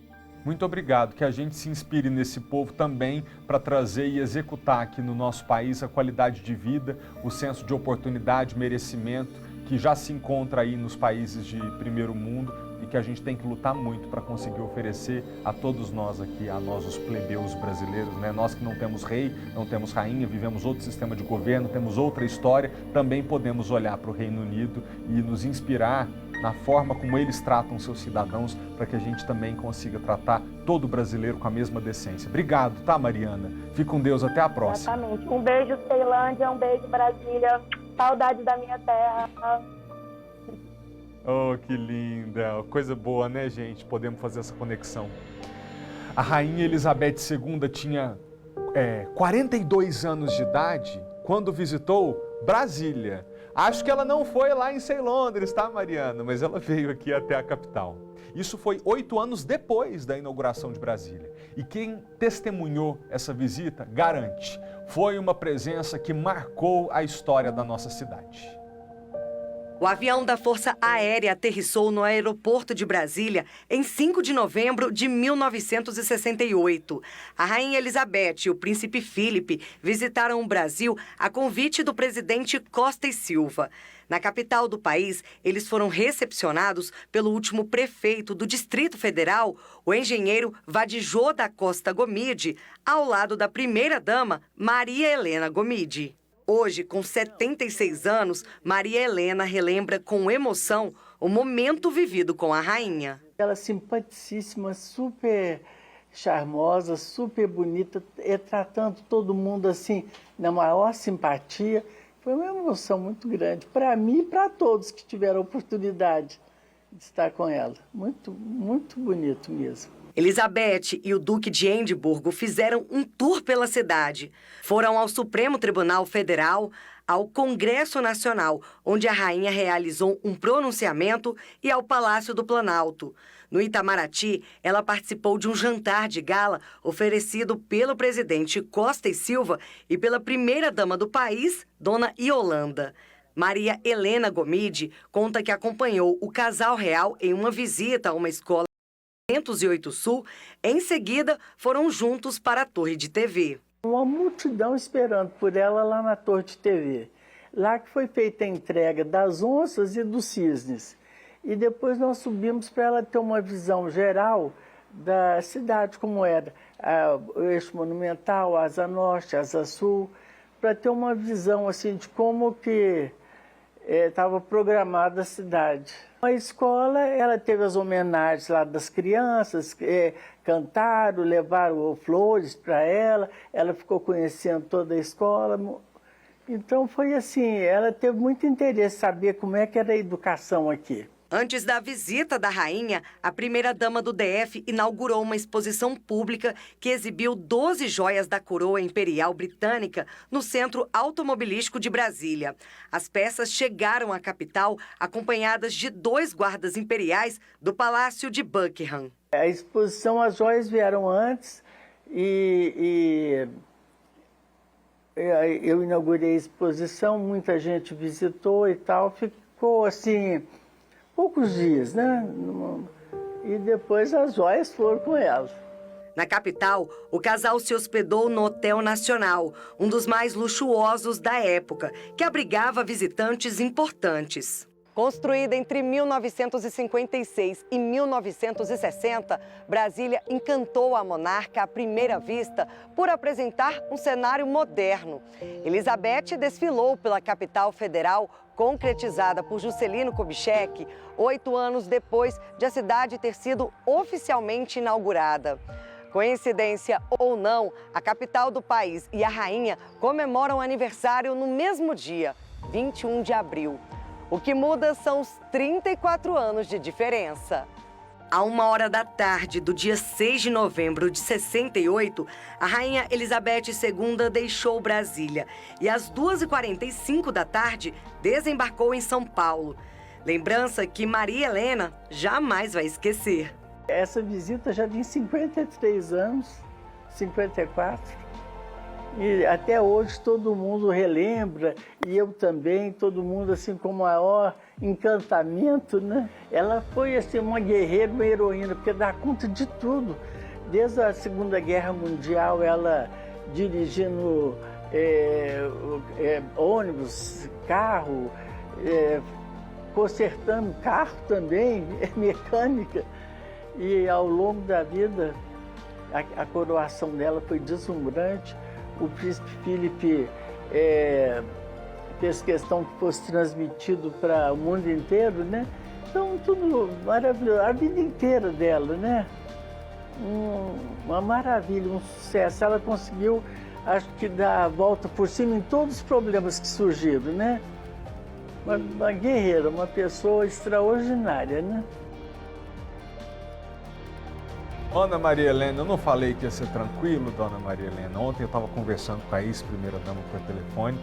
Muito obrigado, que a gente se inspire nesse povo também para trazer e executar aqui no nosso país a qualidade de vida, o senso de oportunidade, merecimento, que já se encontra aí nos países de primeiro mundo e que a gente tem que lutar muito para conseguir oferecer a todos nós aqui, a nós os plebeus brasileiros, né? Nós que não temos rei, não temos rainha, vivemos outro sistema de governo, temos outra história, também podemos olhar para o Reino Unido e nos inspirar na forma como eles tratam seus cidadãos, para que a gente também consiga tratar todo brasileiro com a mesma decência. Obrigado, tá, Mariana? Fique com Deus, até a próxima. Exatamente. Um beijo, Ceilândia, um beijo, Brasília. Saudade da minha terra. Oh, que linda. Coisa boa, né, gente? Podemos fazer essa conexão. A Rainha Elizabeth II tinha 42 anos de idade quando visitou Brasília. Acho que ela não foi lá em Ceilondres, tá, Mariana? Mas ela veio aqui até a capital. Isso foi 8 anos depois da inauguração de Brasília. E quem testemunhou essa visita garante, foi uma presença que marcou a história da nossa cidade. O avião da Força Aérea aterrissou no aeroporto de Brasília em 5 de novembro de 1968. A Rainha Elizabeth e o Príncipe Felipe visitaram o Brasil a convite do presidente Costa e Silva. Na capital do país, eles foram recepcionados pelo último prefeito do Distrito Federal, o engenheiro Vadijô da Costa Gomide, ao lado da primeira-dama Maria Helena Gomide. Hoje, com 76 anos, Maria Helena relembra com emoção o momento vivido com a rainha. Ela é simpaticíssima, super charmosa, super bonita, tratando todo mundo assim na maior simpatia. Foi uma emoção muito grande para mim e para todos que tiveram a oportunidade de estar com ela. Muito, muito bonito mesmo. Elizabeth e o Duque de Edimburgo fizeram um tour pela cidade. Foram ao Supremo Tribunal Federal, ao Congresso Nacional, onde a rainha realizou um pronunciamento, e ao Palácio do Planalto. No Itamaraty, ela participou de um jantar de gala oferecido pelo presidente Costa e Silva e pela primeira-dama do país, Dona Iolanda. Maria Helena Gomide conta que acompanhou o casal real em uma visita a uma escola 508 Sul. Em seguida, foram juntos para a Torre de TV. Uma multidão esperando por ela lá na Torre de TV. Lá que foi feita a entrega das onças e dos cisnes. E depois nós subimos para ela ter uma visão geral da cidade, como era o eixo monumental, a Asa Norte, a Asa Sul, para ter uma visão assim de como que estava programada a cidade. A escola, ela teve as homenagens lá das crianças, cantaram, levaram flores para ela ficou conhecendo toda a escola. Então foi assim, ela teve muito interesse em saber como é que era a educação aqui. Antes da visita da rainha, a primeira-dama do DF inaugurou uma exposição pública que exibiu 12 joias da coroa imperial britânica no Centro Automobilístico de Brasília. As peças chegaram à capital acompanhadas de 2 guardas imperiais do Palácio de Buckingham. A exposição, as joias vieram antes e eu inaugurei a exposição, muita gente visitou e tal, ficou assim poucos dias, né? E depois as joias foram com ela. Na capital, o casal se hospedou no Hotel Nacional, um dos mais luxuosos da época, que abrigava visitantes importantes. Construída entre 1956 e 1960, Brasília encantou a monarca à primeira vista por apresentar um cenário moderno. Elizabeth desfilou pela capital federal, concretizada por Juscelino Kubitschek, 8 anos depois de a cidade ter sido oficialmente inaugurada. Coincidência ou não, a capital do país e a rainha comemoram aniversário no mesmo dia, 21 de abril. O que muda são os 34 anos de diferença. À 1h do dia 6 de novembro de 68, a rainha Elizabeth II deixou Brasília e às 2h45 da tarde desembarcou em São Paulo. Lembrança que Maria Helena jamais vai esquecer. Essa visita já tem 53 anos, 54. E até hoje todo mundo relembra, e eu também, todo mundo assim com maior encantamento, né? Ela foi assim uma guerreira, uma heroína, porque dá conta de tudo. Desde a Segunda Guerra Mundial, ela dirigindo ônibus, carro, consertando carro também, mecânica. E ao longo da vida, a coroação dela foi deslumbrante. O príncipe Felipe fez questão que fosse transmitido para o mundo inteiro, né? Então, tudo maravilhoso. A vida inteira dela, né? Uma maravilha, um sucesso. Ela conseguiu, acho que, dar a volta por cima em todos os problemas que surgiram, né? Uma guerreira, uma pessoa extraordinária, né? Dona Maria Helena, eu não falei que ia ser tranquilo, Dona Maria Helena. Ontem eu estava conversando com a ex-primeira-dama por telefone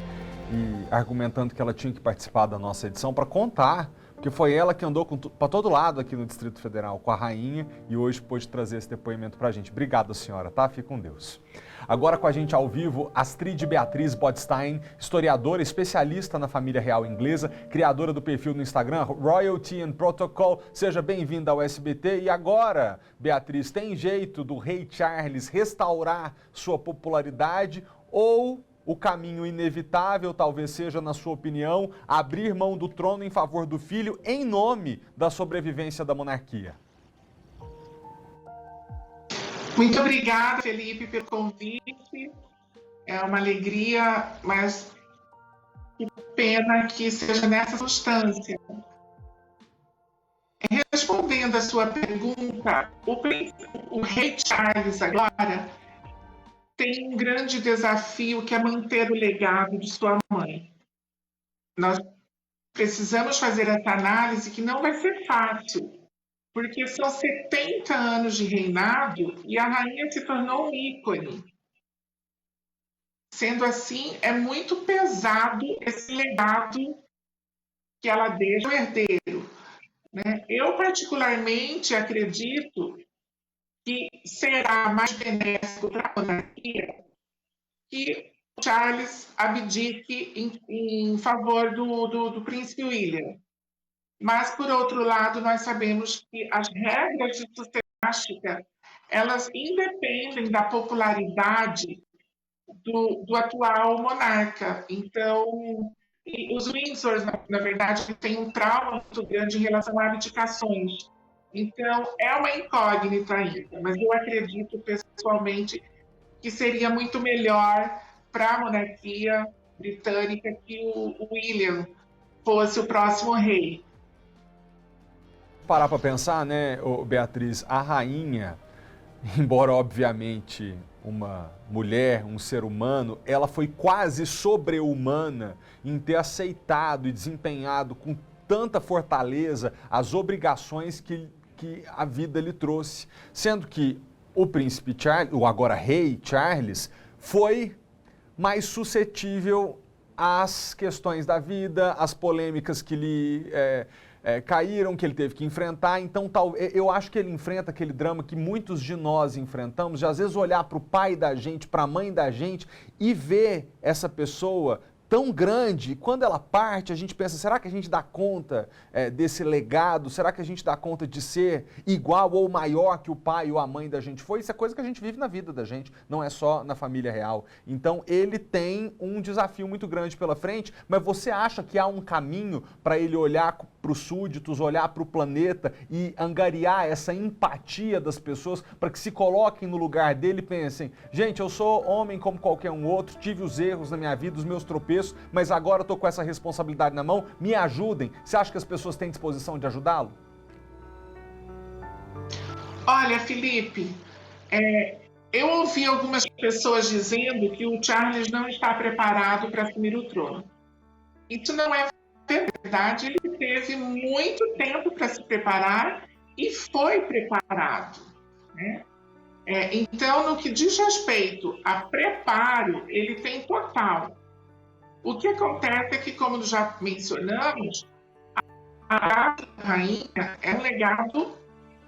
e argumentando que ela tinha que participar da nossa edição para contar, porque foi ela que andou para todo lado aqui no Distrito Federal com a rainha e hoje pôde trazer esse depoimento para a gente. Obrigado, senhora, tá? Fique com Deus. Agora com a gente ao vivo, Astrid Beatriz Bodstein, historiadora, especialista na família real inglesa, criadora do perfil no Instagram Royalty and Protocol. Seja bem-vinda ao SBT. E agora, Beatriz, tem jeito do rei Charles restaurar sua popularidade ou o caminho inevitável, talvez seja, na sua opinião, abrir mão do trono em favor do filho em nome da sobrevivência da monarquia? Muito obrigada, Felipe, pelo convite. É uma alegria, mas que pena que seja nessa substância. Respondendo a sua pergunta, o rei Charles agora tem um grande desafio que é manter o legado de sua mãe. Nós precisamos fazer essa análise que não vai ser fácil, porque são 70 anos de reinado e a rainha se tornou um ícone. Sendo assim, é muito pesado esse legado que ela deixa ao herdeiro, né? Eu, particularmente, acredito que será mais benéfico para a monarquia que Charles abdique em favor do príncipe William. Mas, por outro lado, nós sabemos que as regras de sucessão, elas independem da popularidade do atual monarca. Então, os Windsor, na verdade, têm um trauma muito grande em relação a abdicações. Então, é uma incógnita ainda, mas eu acredito, pessoalmente, que seria muito melhor para a monarquia britânica que o William fosse o próximo rei. Parar para pensar, né, Beatriz, a rainha, embora obviamente uma mulher, um ser humano, ela foi quase sobre-humana em ter aceitado e desempenhado com tanta fortaleza as obrigações que a vida lhe trouxe. Sendo que o príncipe Charles, o agora rei Charles, foi mais suscetível às questões da vida, às polêmicas que lhe caíram, que ele teve que enfrentar. Então, eu acho que ele enfrenta aquele drama que muitos de nós enfrentamos, de às vezes olhar para o pai da gente, para a mãe da gente e ver essa pessoa tão grande, e quando ela parte, a gente pensa, será que a gente dá conta desse legado? Será que a gente dá conta de ser igual ou maior que o pai ou a mãe da gente foi? Isso é coisa que a gente vive na vida da gente, não é só na família real. Então, ele tem um desafio muito grande pela frente, mas você acha que há um caminho para ele olhar para os súditos, olhar para o planeta e angariar essa empatia das pessoas para que se coloquem no lugar dele e pensem, gente, eu sou homem como qualquer um outro, tive os erros na minha vida, os meus tropeços, mas agora eu estou com essa responsabilidade na mão, me ajudem. Você acha que as pessoas têm disposição de ajudá-lo? Olha, Felipe, eu ouvi algumas pessoas dizendo que o Charles não está preparado para assumir o trono. Isso não é verdade, ele teve muito tempo para se preparar e foi preparado, né? Então, no que diz respeito a preparo, ele tem total. O que acontece é que, como já mencionamos, a rainha é um legado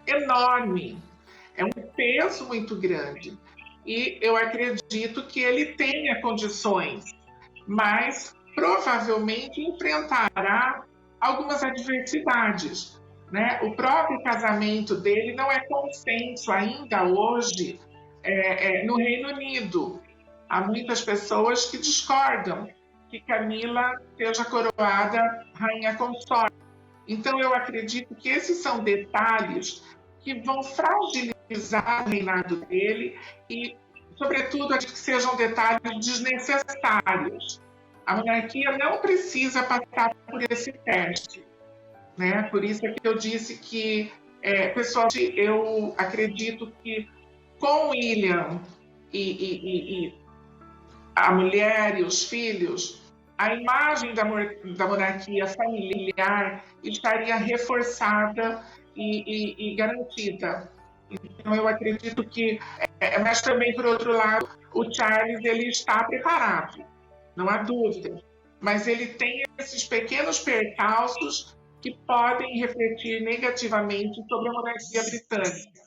enorme, é um peso muito grande. E eu acredito que ele tenha condições, mas provavelmente enfrentará algumas adversidades, né? O próprio casamento dele não é consenso ainda hoje no Reino Unido. Há muitas pessoas que discordam que Camila seja coroada rainha consorte. Então, eu acredito que esses são detalhes que vão fragilizar o reinado dele e, sobretudo, acho que sejam detalhes desnecessários. A monarquia não precisa passar por esse teste, né? Por isso é que eu disse que, pessoalmente, eu acredito que com William e a mulher e os filhos, a imagem da monarquia familiar estaria reforçada e garantida. Então, eu acredito que, mas também, por outro lado, o Charles ele está preparado, não há dúvida. mas ele tem esses pequenos percalços que podem refletir negativamente sobre a monarquia britânica.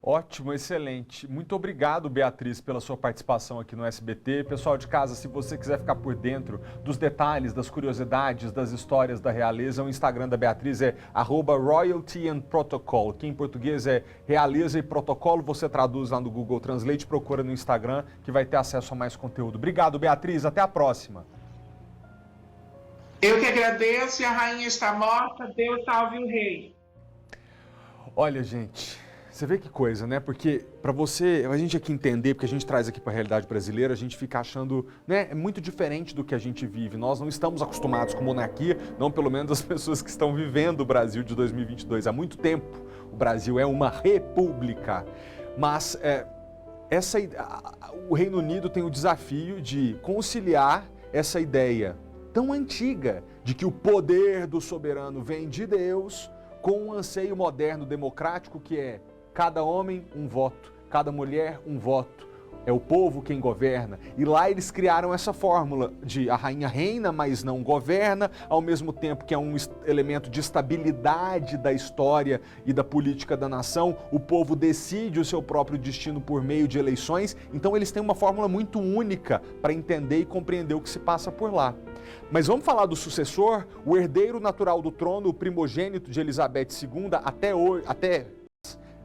Ótimo, excelente. Muito obrigado, Beatriz, pela sua participação aqui no SBT. Pessoal de casa, se você quiser ficar por dentro dos detalhes, das curiosidades, das histórias da realeza, o Instagram da Beatriz é @royaltyandprotocol, que em português é realeza e protocolo. Você traduz lá no Google Translate, procura no Instagram, que vai ter acesso a mais conteúdo. Obrigado, Beatriz. Até a próxima. Eu que agradeço, e a rainha está morta, Deus salve o rei. Olha, gente... Você vê que coisa, né? Porque para a gente aqui entender, porque a gente traz aqui para a realidade brasileira, a gente fica achando, né? É muito diferente do que a gente vive. Nós não estamos acostumados com monarquia, não pelo menos as pessoas que estão vivendo o Brasil de 2022. Há muito tempo o Brasil é uma república. Mas o Reino Unido tem o desafio de conciliar essa ideia tão antiga de que o poder do soberano vem de Deus com um anseio moderno democrático que é cada homem um voto, cada mulher um voto, é o povo quem governa. E lá eles criaram essa fórmula de a rainha reina, mas não governa, ao mesmo tempo que é um elemento de estabilidade da história e da política da nação, o povo decide o seu próprio destino por meio de eleições, então eles têm uma fórmula muito única para entender e compreender o que se passa por lá. Mas vamos falar do sucessor, o herdeiro natural do trono, o primogênito de Elizabeth II, até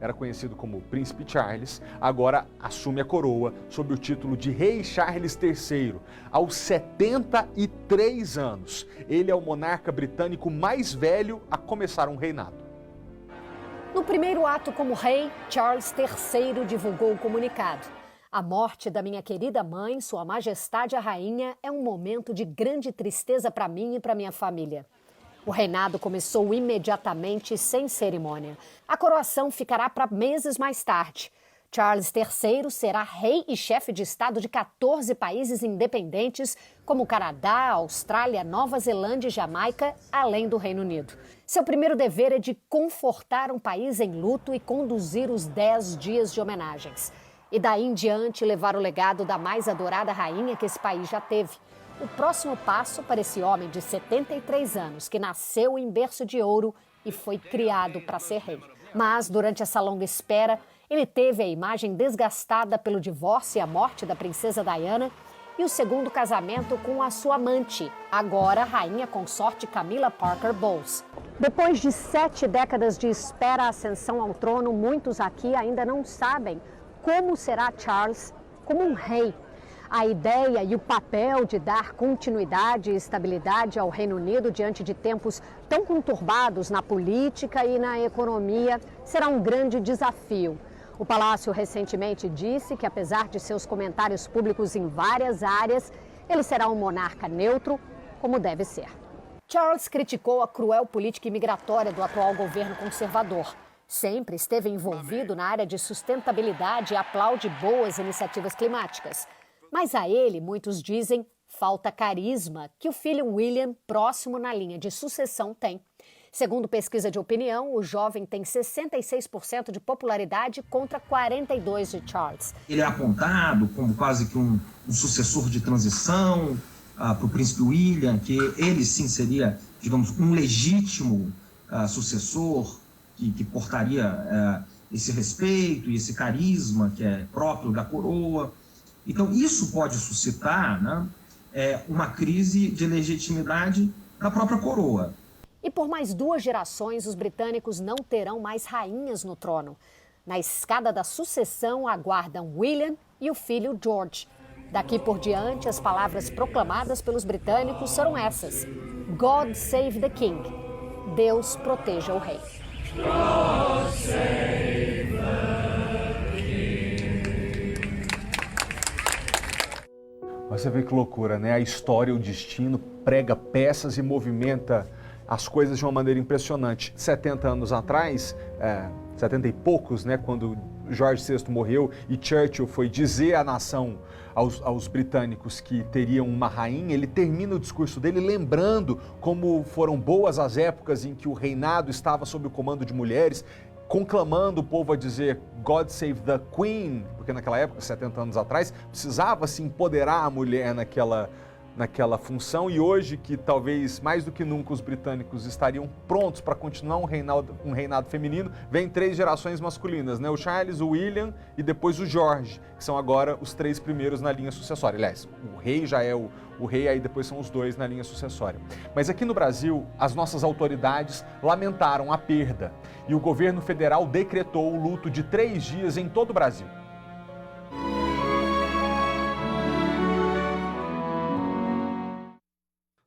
era conhecido como Príncipe Charles, agora assume a coroa sob o título de Rei Charles III. Aos 73 anos, ele é o monarca britânico mais velho a começar um reinado. No primeiro ato como rei, Charles III divulgou o comunicado. A morte da minha querida mãe, Sua Majestade a Rainha, é um momento de grande tristeza para mim e para minha família. O reinado começou imediatamente, sem cerimônia. A coroação ficará para meses mais tarde. Charles III será rei e chefe de Estado de 14 países independentes, como Canadá, Austrália, Nova Zelândia e Jamaica, além do Reino Unido. Seu primeiro dever é de confortar um país em luto e conduzir os 10 dias de homenagens. E daí em diante levar o legado da mais adorada rainha que esse país já teve. O próximo passo para esse homem de 73 anos, que nasceu em berço de ouro e foi criado para ser rei. Mas, durante essa longa espera, ele teve a imagem desgastada pelo divórcio e a morte da princesa Diana e o segundo casamento com a sua amante, agora a rainha consorte Camilla Parker Bowles. Depois de 7 décadas de espera à ascensão ao trono, muitos aqui ainda não sabem como será Charles como um rei. A ideia e o papel de dar continuidade e estabilidade ao Reino Unido diante de tempos tão conturbados na política e na economia será um grande desafio. O Palácio recentemente disse que, apesar de seus comentários públicos em várias áreas, ele será um monarca neutro, como deve ser. Charles criticou a cruel política imigratória do atual governo conservador. Sempre esteve envolvido na área de sustentabilidade e aplaude boas iniciativas climáticas. Mas a ele, muitos dizem, falta carisma que o filho William, próximo na linha de sucessão, tem. Segundo pesquisa de opinião, o jovem tem 66% de popularidade contra 42% de Charles. Ele é apontado como quase que um sucessor de transição para o príncipe William, que ele sim seria, digamos, um legítimo sucessor que portaria esse respeito e esse carisma que é próprio da coroa. Então, isso pode suscitar, né, uma crise de legitimidade da própria coroa. E por mais 2 gerações, os britânicos não terão mais rainhas no trono. Na escada da sucessão, aguardam William e o filho George. Daqui por diante, as palavras proclamadas pelos britânicos serão essas: God save the King. Deus proteja o rei. God save the King. Você vê que loucura, né? A história, o destino, prega peças e movimenta as coisas de uma maneira impressionante. 70 anos atrás, 70 e poucos, né? Quando George VI morreu e Churchill foi dizer à nação, aos britânicos que teriam uma rainha, ele termina o discurso dele lembrando como foram boas as épocas em que o reinado estava sob o comando de mulheres, conclamando o povo a dizer God save the Queen, porque naquela época, 70 anos atrás, precisava se empoderar a mulher naquela função, e hoje que talvez mais do que nunca os britânicos estariam prontos para continuar um reinado feminino, vem 3 gerações masculinas, né? O Charles, o William e depois o George, que são agora os 3 primeiros na linha sucessória. Aliás, o rei já é o rei, aí depois são os 2 na linha sucessória. Mas aqui no Brasil, as nossas autoridades lamentaram a perda e o governo federal decretou o luto de 3 dias em todo o Brasil.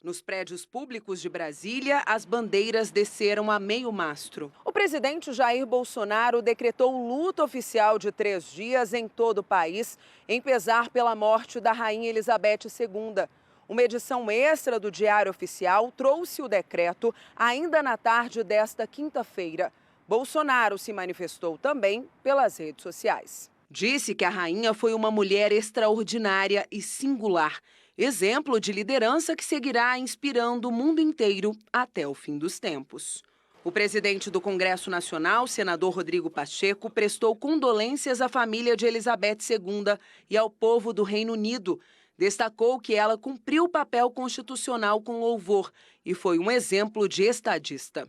Nos prédios públicos de Brasília, as bandeiras desceram a meio mastro. O presidente Jair Bolsonaro decretou luto oficial de 3 dias em todo o país, em pesar pela morte da Rainha Elizabeth II. Uma edição extra do Diário Oficial trouxe o decreto ainda na tarde desta quinta-feira. Bolsonaro se manifestou também pelas redes sociais. Disse que a rainha foi uma mulher extraordinária e singular, exemplo de liderança que seguirá inspirando o mundo inteiro até o fim dos tempos. O presidente do Congresso Nacional, senador Rodrigo Pacheco, prestou condolências à família de Elizabeth II e ao povo do Reino Unido. Destacou que ela cumpriu o papel constitucional com louvor e foi um exemplo de estadista.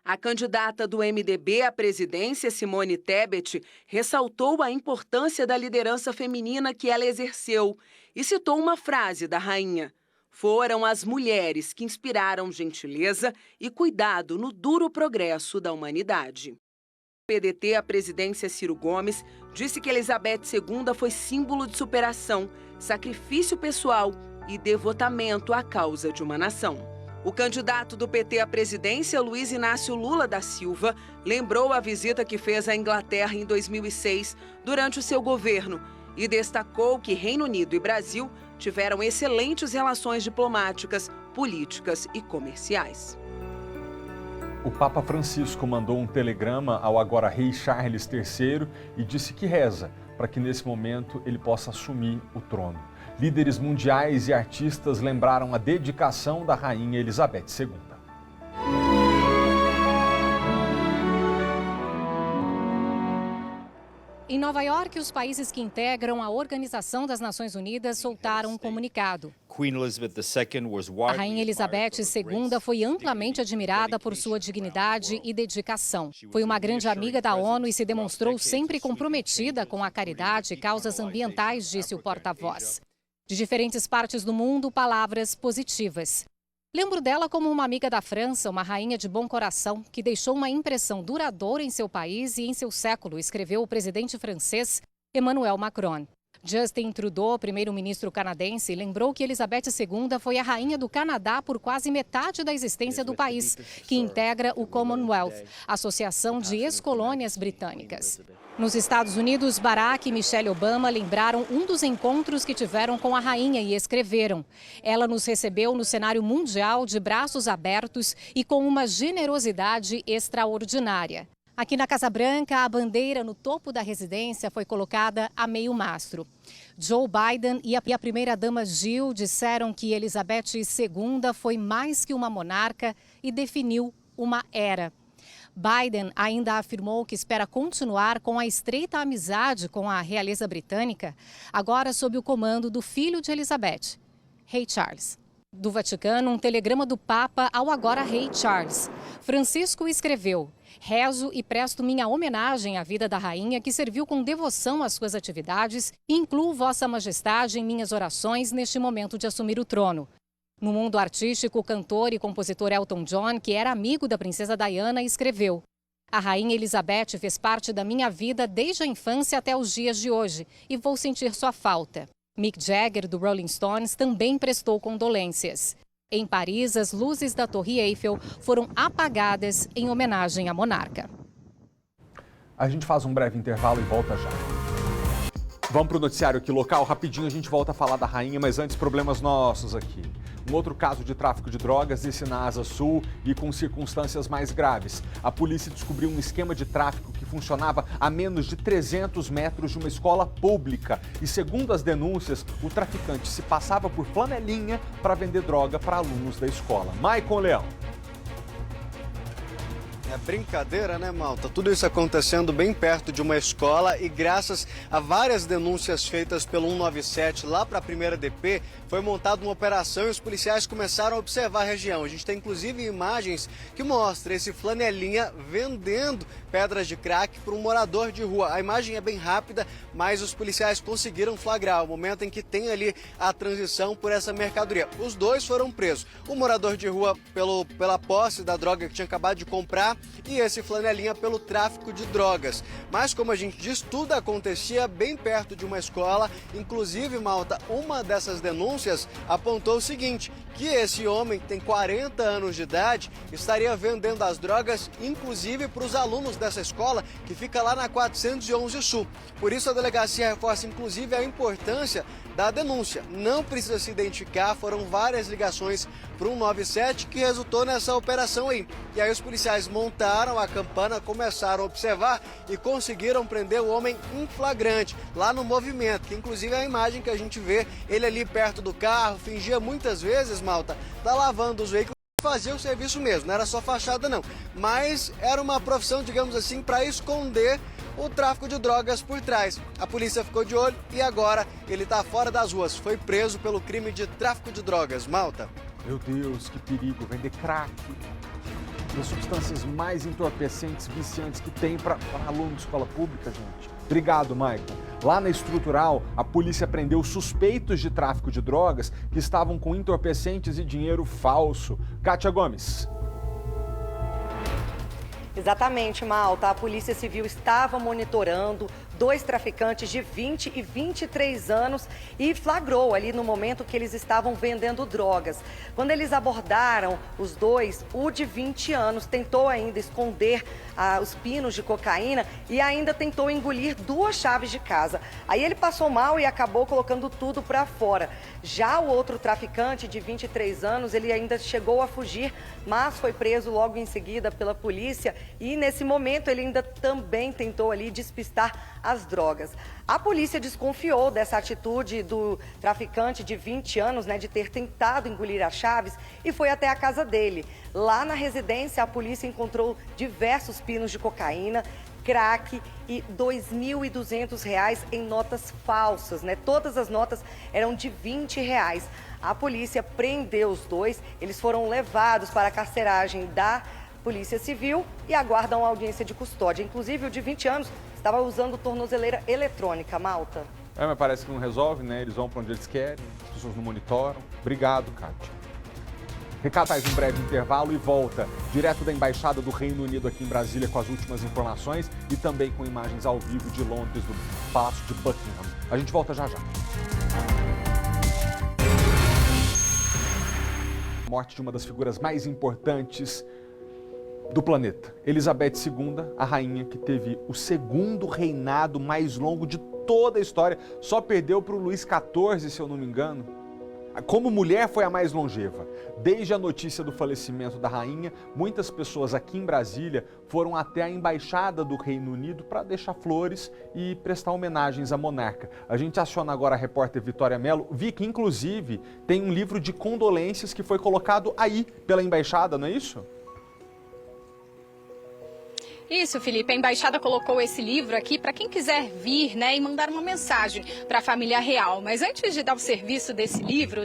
A candidata do MDB à presidência, Simone Tebet, ressaltou a importância da liderança feminina que ela exerceu e citou uma frase da rainha: "Foram as mulheres que inspiraram gentileza e cuidado no duro progresso da humanidade." O PDT à presidência, Ciro Gomes, disse que Elizabeth II foi símbolo de superação, sacrifício pessoal e devotamento à causa de uma nação. O candidato do PT à presidência, Luiz Inácio Lula da Silva, lembrou a visita que fez à Inglaterra em 2006, durante o seu governo, e destacou que Reino Unido e Brasil tiveram excelentes relações diplomáticas, políticas e comerciais. O Papa Francisco mandou um telegrama ao agora rei Charles III e disse que reza para que nesse momento ele possa assumir o trono. Líderes mundiais e artistas lembraram a dedicação da rainha Elizabeth II. Em Nova York, os países que integram a Organização das Nações Unidas soltaram um comunicado. A Rainha Elizabeth II foi amplamente admirada por sua dignidade e dedicação. Foi uma grande amiga da ONU e se demonstrou sempre comprometida com a caridade e causas ambientais, disse o porta-voz. De diferentes partes do mundo, palavras positivas. Lembro dela como uma amiga da França, uma rainha de bom coração, que deixou uma impressão duradoura em seu país e em seu século, escreveu o presidente francês Emmanuel Macron. Justin Trudeau, primeiro-ministro canadense, lembrou que Elizabeth II foi a rainha do Canadá por quase metade da existência do país, que integra o Commonwealth, Associação de Ex-Colônias Britânicas. Nos Estados Unidos, Barack e Michelle Obama lembraram um dos encontros que tiveram com a rainha e escreveram: "Ela nos recebeu no cenário mundial de braços abertos e com uma generosidade extraordinária." Aqui na Casa Branca, a bandeira no topo da residência foi colocada a meio mastro. Joe Biden e a primeira-dama Jill disseram que Elizabeth II foi mais que uma monarca e definiu uma era. Biden ainda afirmou que espera continuar com a estreita amizade com a realeza britânica, agora sob o comando do filho de Elizabeth, Rei Charles. Do Vaticano, um telegrama do Papa ao agora Rei Charles. Francisco escreveu: "Rezo e presto minha homenagem à vida da rainha, que serviu com devoção às suas atividades, e incluo Vossa Majestade em minhas orações neste momento de assumir o trono." No mundo artístico, o cantor e compositor Elton John, que era amigo da princesa Diana, escreveu: "A rainha Elizabeth fez parte da minha vida desde a infância até os dias de hoje, e vou sentir sua falta." Mick Jagger, do Rolling Stones, também prestou condolências. Em Paris, as luzes da Torre Eiffel foram apagadas em homenagem à monarca. A gente faz um breve intervalo e volta já. Vamos para o noticiário aqui local, rapidinho a gente volta a falar da rainha, mas antes problemas nossos aqui. Um outro caso de tráfico de drogas, esse na Asa Sul e com circunstâncias mais graves. A polícia descobriu um esquema de tráfico que funcionava a menos de 300 metros de uma escola pública. E segundo as denúncias, o traficante se passava por flanelinha para vender droga para alunos da escola. Maicon Leão. É brincadeira, né, Malta? Tudo isso acontecendo bem perto de uma escola e graças a várias denúncias feitas pelo 197 lá para a primeira DP, foi montada uma operação e os policiais começaram a observar a região. A gente tem inclusive imagens que mostram esse flanelinha vendendo pedras de crack para um morador de rua. A imagem é bem rápida, mas os policiais conseguiram flagrar o momento em que tem ali a transição por essa mercadoria. Os dois foram presos. O morador de rua pela posse da droga que tinha acabado de comprar e esse flanelinha pelo tráfico de drogas. Mas, como a gente diz, tudo acontecia bem perto de uma escola. Inclusive, Malta, uma dessas denúncias apontou o seguinte, que esse homem, que tem 40 anos de idade, estaria vendendo as drogas, inclusive para os alunos dessa escola, que fica lá na 411 Sul. Por isso, a delegacia reforça, inclusive, a importância da denúncia. Não precisa se identificar, foram várias ligações para o 197 que resultou nessa operação aí. E aí os policiais montaram a campana, começaram a observar e conseguiram prender o homem em flagrante, lá no movimento, que inclusive é a imagem que a gente vê, ele ali perto do carro, fingia muitas vezes, Malta, tá lavando os veículos, fazia o serviço mesmo, não era só fachada não, mas era uma profissão, digamos assim, para esconder o tráfico de drogas por trás. A polícia ficou de olho e agora ele está fora das ruas. Foi preso pelo crime de tráfico de drogas. Malta. Meu Deus, que perigo. Vender crack. Das substâncias mais entorpecentes, viciantes que tem para aluno de escola pública, gente. Obrigado, Maicon. Lá na Estrutural, a polícia prendeu suspeitos de tráfico de drogas que estavam com entorpecentes e dinheiro falso. Kátia Gomes. Exatamente, Malta. A Polícia Civil estava monitorando 2 traficantes de 20 e 23 anos e flagrou ali no momento que eles estavam vendendo drogas. Quando eles abordaram os dois, o de 20 anos tentou ainda esconder os pinos de cocaína e ainda tentou engolir 2 chaves de casa. Aí ele passou mal e acabou colocando tudo para fora. Já o outro traficante de 23 anos, ele ainda chegou a fugir, mas foi preso logo em seguida pela polícia e nesse momento ele ainda também tentou ali despistar as drogas. A polícia desconfiou dessa atitude do traficante de 20 anos, de ter tentado engolir as chaves e foi até a casa dele. Lá na residência, a polícia encontrou diversos pinos de cocaína, crack e R$ 2.200 em notas falsas, Todas as notas eram de R$ 20. A polícia prendeu os dois, eles foram levados para a carceragem da Polícia Civil e aguardam a audiência de custódia. Inclusive, o de 20 anos estava usando tornozeleira eletrônica, Malta. Mas parece que não resolve, Eles vão para onde eles querem, as pessoas não monitoram. Obrigado, Kátia. Ricardo faz um breve intervalo e volta direto da Embaixada do Reino Unido aqui em Brasília com as últimas informações e também com imagens ao vivo de Londres, do Palácio de Buckingham. A gente volta já já. Morte de uma das figuras mais importantes do planeta. Elizabeth II, a rainha que teve o segundo reinado mais longo de toda a história, só perdeu para o Luís XIV, se eu não me engano. Como mulher foi a mais longeva. Desde a notícia do falecimento da rainha, muitas pessoas aqui em Brasília foram até a Embaixada do Reino Unido para deixar flores e prestar homenagens à monarca. A gente aciona agora a repórter Vitória Mello. Vi que, inclusive, tem um livro de condolências que foi colocado aí pela Embaixada, não é isso? Isso, Felipe. A embaixada colocou esse livro aqui para quem quiser vir, e mandar uma mensagem para a família real. Mas antes de dar o serviço desse livro,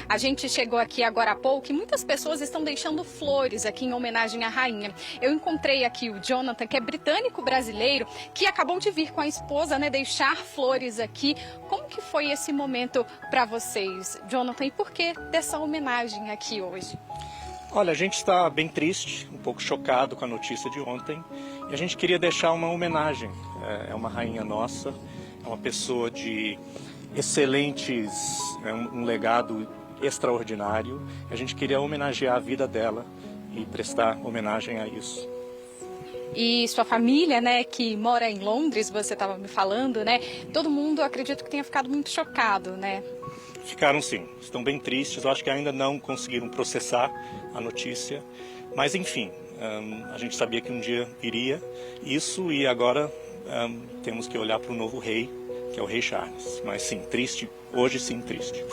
a gente chegou aqui agora há pouco e muitas pessoas estão deixando flores aqui em homenagem à rainha. Eu encontrei aqui o Jonathan, que é britânico-brasileiro, que acabou de vir com a esposa, deixar flores aqui. Como que foi esse momento para vocês, Jonathan? E por que dessa homenagem aqui hoje? Olha, a gente está bem triste, um pouco chocado com a notícia de ontem. E a gente queria deixar uma homenagem. É uma rainha nossa, é uma pessoa de excelentes, um legado extraordinário. A gente queria homenagear a vida dela e prestar homenagem a isso. E sua família, que mora em Londres, você estava me falando, todo mundo, acredito que tenha ficado muito chocado, Ficaram sim, estão bem tristes, eu acho que ainda não conseguiram processar a notícia, mas enfim, a gente sabia que um dia iria isso e agora temos que olhar para o novo rei, que é o rei Charles, mas sim, triste, hoje sim, triste.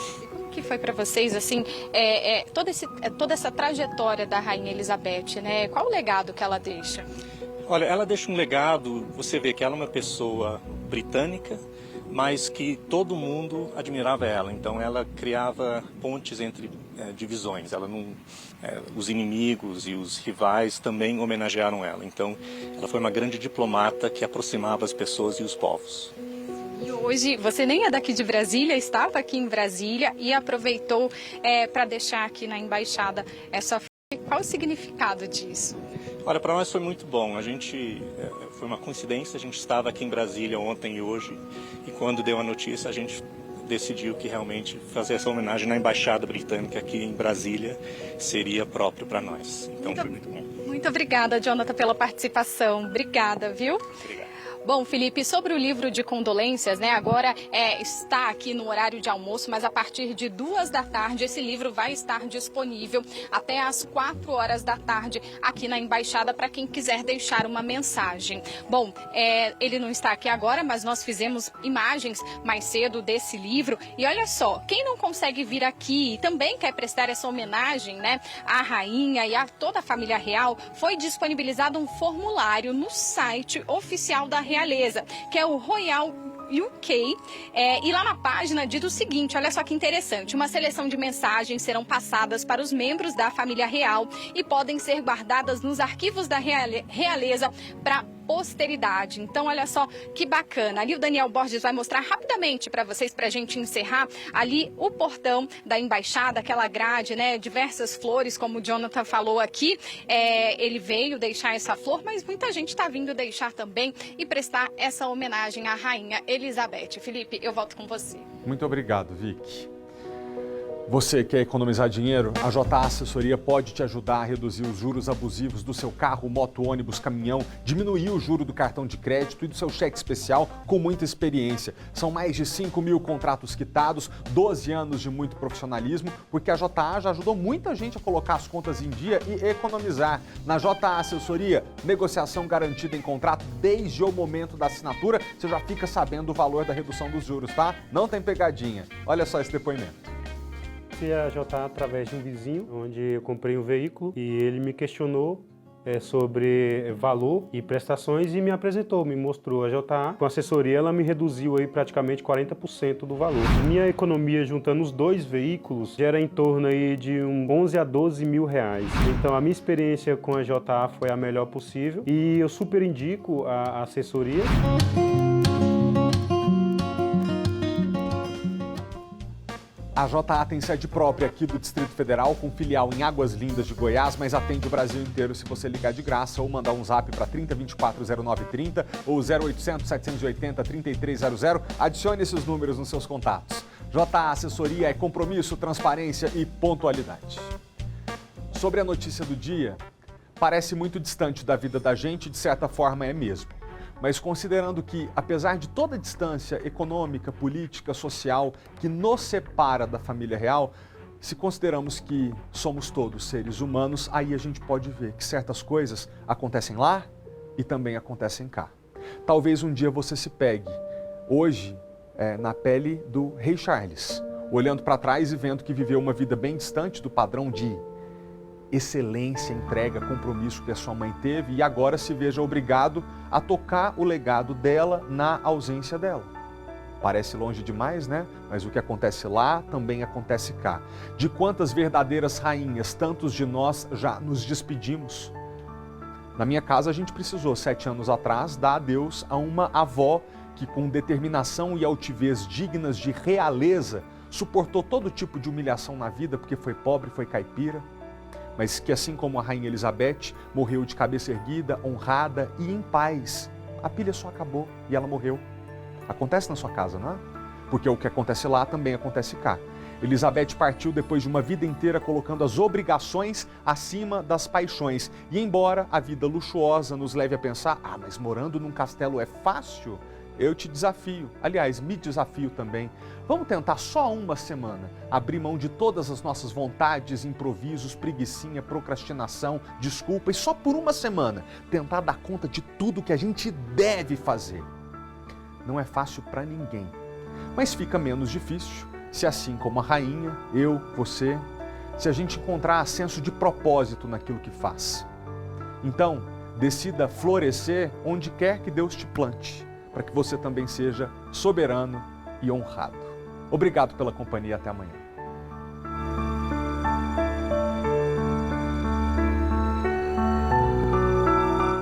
que foi para vocês, assim, toda essa trajetória da Rainha Elizabeth, né? Qual o legado que ela deixa? Olha, ela deixa um legado, você vê que ela é uma pessoa britânica, mas que todo mundo admirava ela. Então ela criava pontes entre divisões. Ela não, os inimigos e os rivais também homenagearam ela. Então ela foi uma grande diplomata que aproximava as pessoas e os povos. E hoje você nem é daqui de Brasília, estava aqui em Brasília e aproveitou para deixar aqui na embaixada essa. Qual o significado disso? Olha, para nós foi muito bom. Foi uma coincidência, a gente estava aqui em Brasília ontem e hoje, e quando deu a notícia a gente decidiu que realmente fazer essa homenagem na Embaixada Britânica aqui em Brasília seria próprio para nós. Então foi muito bom. Muito obrigada, Jonathan, pela participação. Obrigada, viu? Obrigado. Bom, Felipe, sobre o livro de condolências, né? Agora está aqui no horário de almoço, mas a partir de 14h esse livro vai estar disponível até às 16h aqui na Embaixada para quem quiser deixar uma mensagem. Bom, ele não está aqui agora, mas nós fizemos imagens mais cedo desse livro e olha só, quem não consegue vir aqui e também quer prestar essa homenagem, né, à rainha e a toda a família real, foi disponibilizado um formulário no site oficial da Realeza, que é o Royal UK, e lá na página diz o seguinte, olha só que interessante, uma seleção de mensagens serão passadas para os membros da família real e podem ser guardadas nos arquivos da Realeza para posteridade. Então, olha só que bacana. Ali o Daniel Borges vai mostrar rapidamente para vocês, para a gente encerrar, ali o portão da embaixada, aquela grade, né? Diversas flores, como o Jonathan falou aqui. Ele veio deixar essa flor, mas muita gente está vindo deixar também e prestar essa homenagem à Rainha Elizabeth. Felipe, eu volto com você. Muito obrigado, Vicky. Você quer economizar dinheiro? A JA Assessoria pode te ajudar a reduzir os juros abusivos do seu carro, moto, ônibus, caminhão, diminuir o juro do cartão de crédito e do seu cheque especial com muita experiência. São mais de 5.000 contratos quitados, 12 anos de muito profissionalismo, porque a JA já ajudou muita gente a colocar as contas em dia e economizar. Na JA Assessoria, negociação garantida em contrato desde o momento da assinatura, você já fica sabendo o valor da redução dos juros, tá? Não tem pegadinha. Olha só esse depoimento. A JA através de um vizinho, onde eu comprei um veículo e ele me questionou sobre valor e prestações e me apresentou, me mostrou a JA. Com a assessoria ela me reduziu aí praticamente 40% do valor. Minha economia juntando os dois veículos gera em torno aí de 11 a 12 mil reais. Então a minha experiência com a JA foi a melhor possível e eu super indico a assessoria. A JA tem sede própria aqui do Distrito Federal, com filial em Águas Lindas de Goiás, mas atende o Brasil inteiro se você ligar de graça ou mandar um zap para 30240930 ou 0800 780 3300. Adicione esses números nos seus contatos. JA Assessoria é compromisso, transparência e pontualidade. Sobre a notícia do dia, parece muito distante da vida da gente, de certa forma é mesmo. Mas considerando que, apesar de toda a distância econômica, política, social que nos separa da família real, se consideramos que somos todos seres humanos, aí a gente pode ver que certas coisas acontecem lá e também acontecem cá. Talvez um dia você se pegue, hoje, na pele do rei Charles, olhando para trás e vendo que viveu uma vida bem distante do padrão de excelência, entrega, compromisso que a sua mãe teve e agora se veja obrigado a tocar o legado dela na ausência dela. Parece longe demais, né? Mas o que acontece lá também acontece cá. De quantas verdadeiras rainhas, tantos de nós já nos despedimos? Na minha casa a gente precisou, 7 anos atrás, dar adeus a uma avó que com determinação e altivez dignas de realeza suportou todo tipo de humilhação na vida porque foi pobre, foi caipira, mas que assim como a Rainha Elizabeth, morreu de cabeça erguida, honrada e em paz. A pilha só acabou e ela morreu. Acontece na sua casa, não é? Porque o que acontece lá também acontece cá. Elizabeth partiu depois de uma vida inteira colocando as obrigações acima das paixões. E embora a vida luxuosa nos leve a pensar, mas morando num castelo é fácil? Eu te desafio, aliás, me desafio também. Vamos tentar só uma semana abrir mão de todas as nossas vontades, improvisos, preguicinha, procrastinação, desculpa, e só por uma semana tentar dar conta de tudo que a gente deve fazer. Não é fácil para ninguém, mas fica menos difícil se assim como a rainha, eu, você, se a gente encontrar senso de propósito naquilo que faz. Então, decida florescer onde quer que Deus te plante, para que você também seja soberano e honrado. Obrigado pela companhia, até amanhã.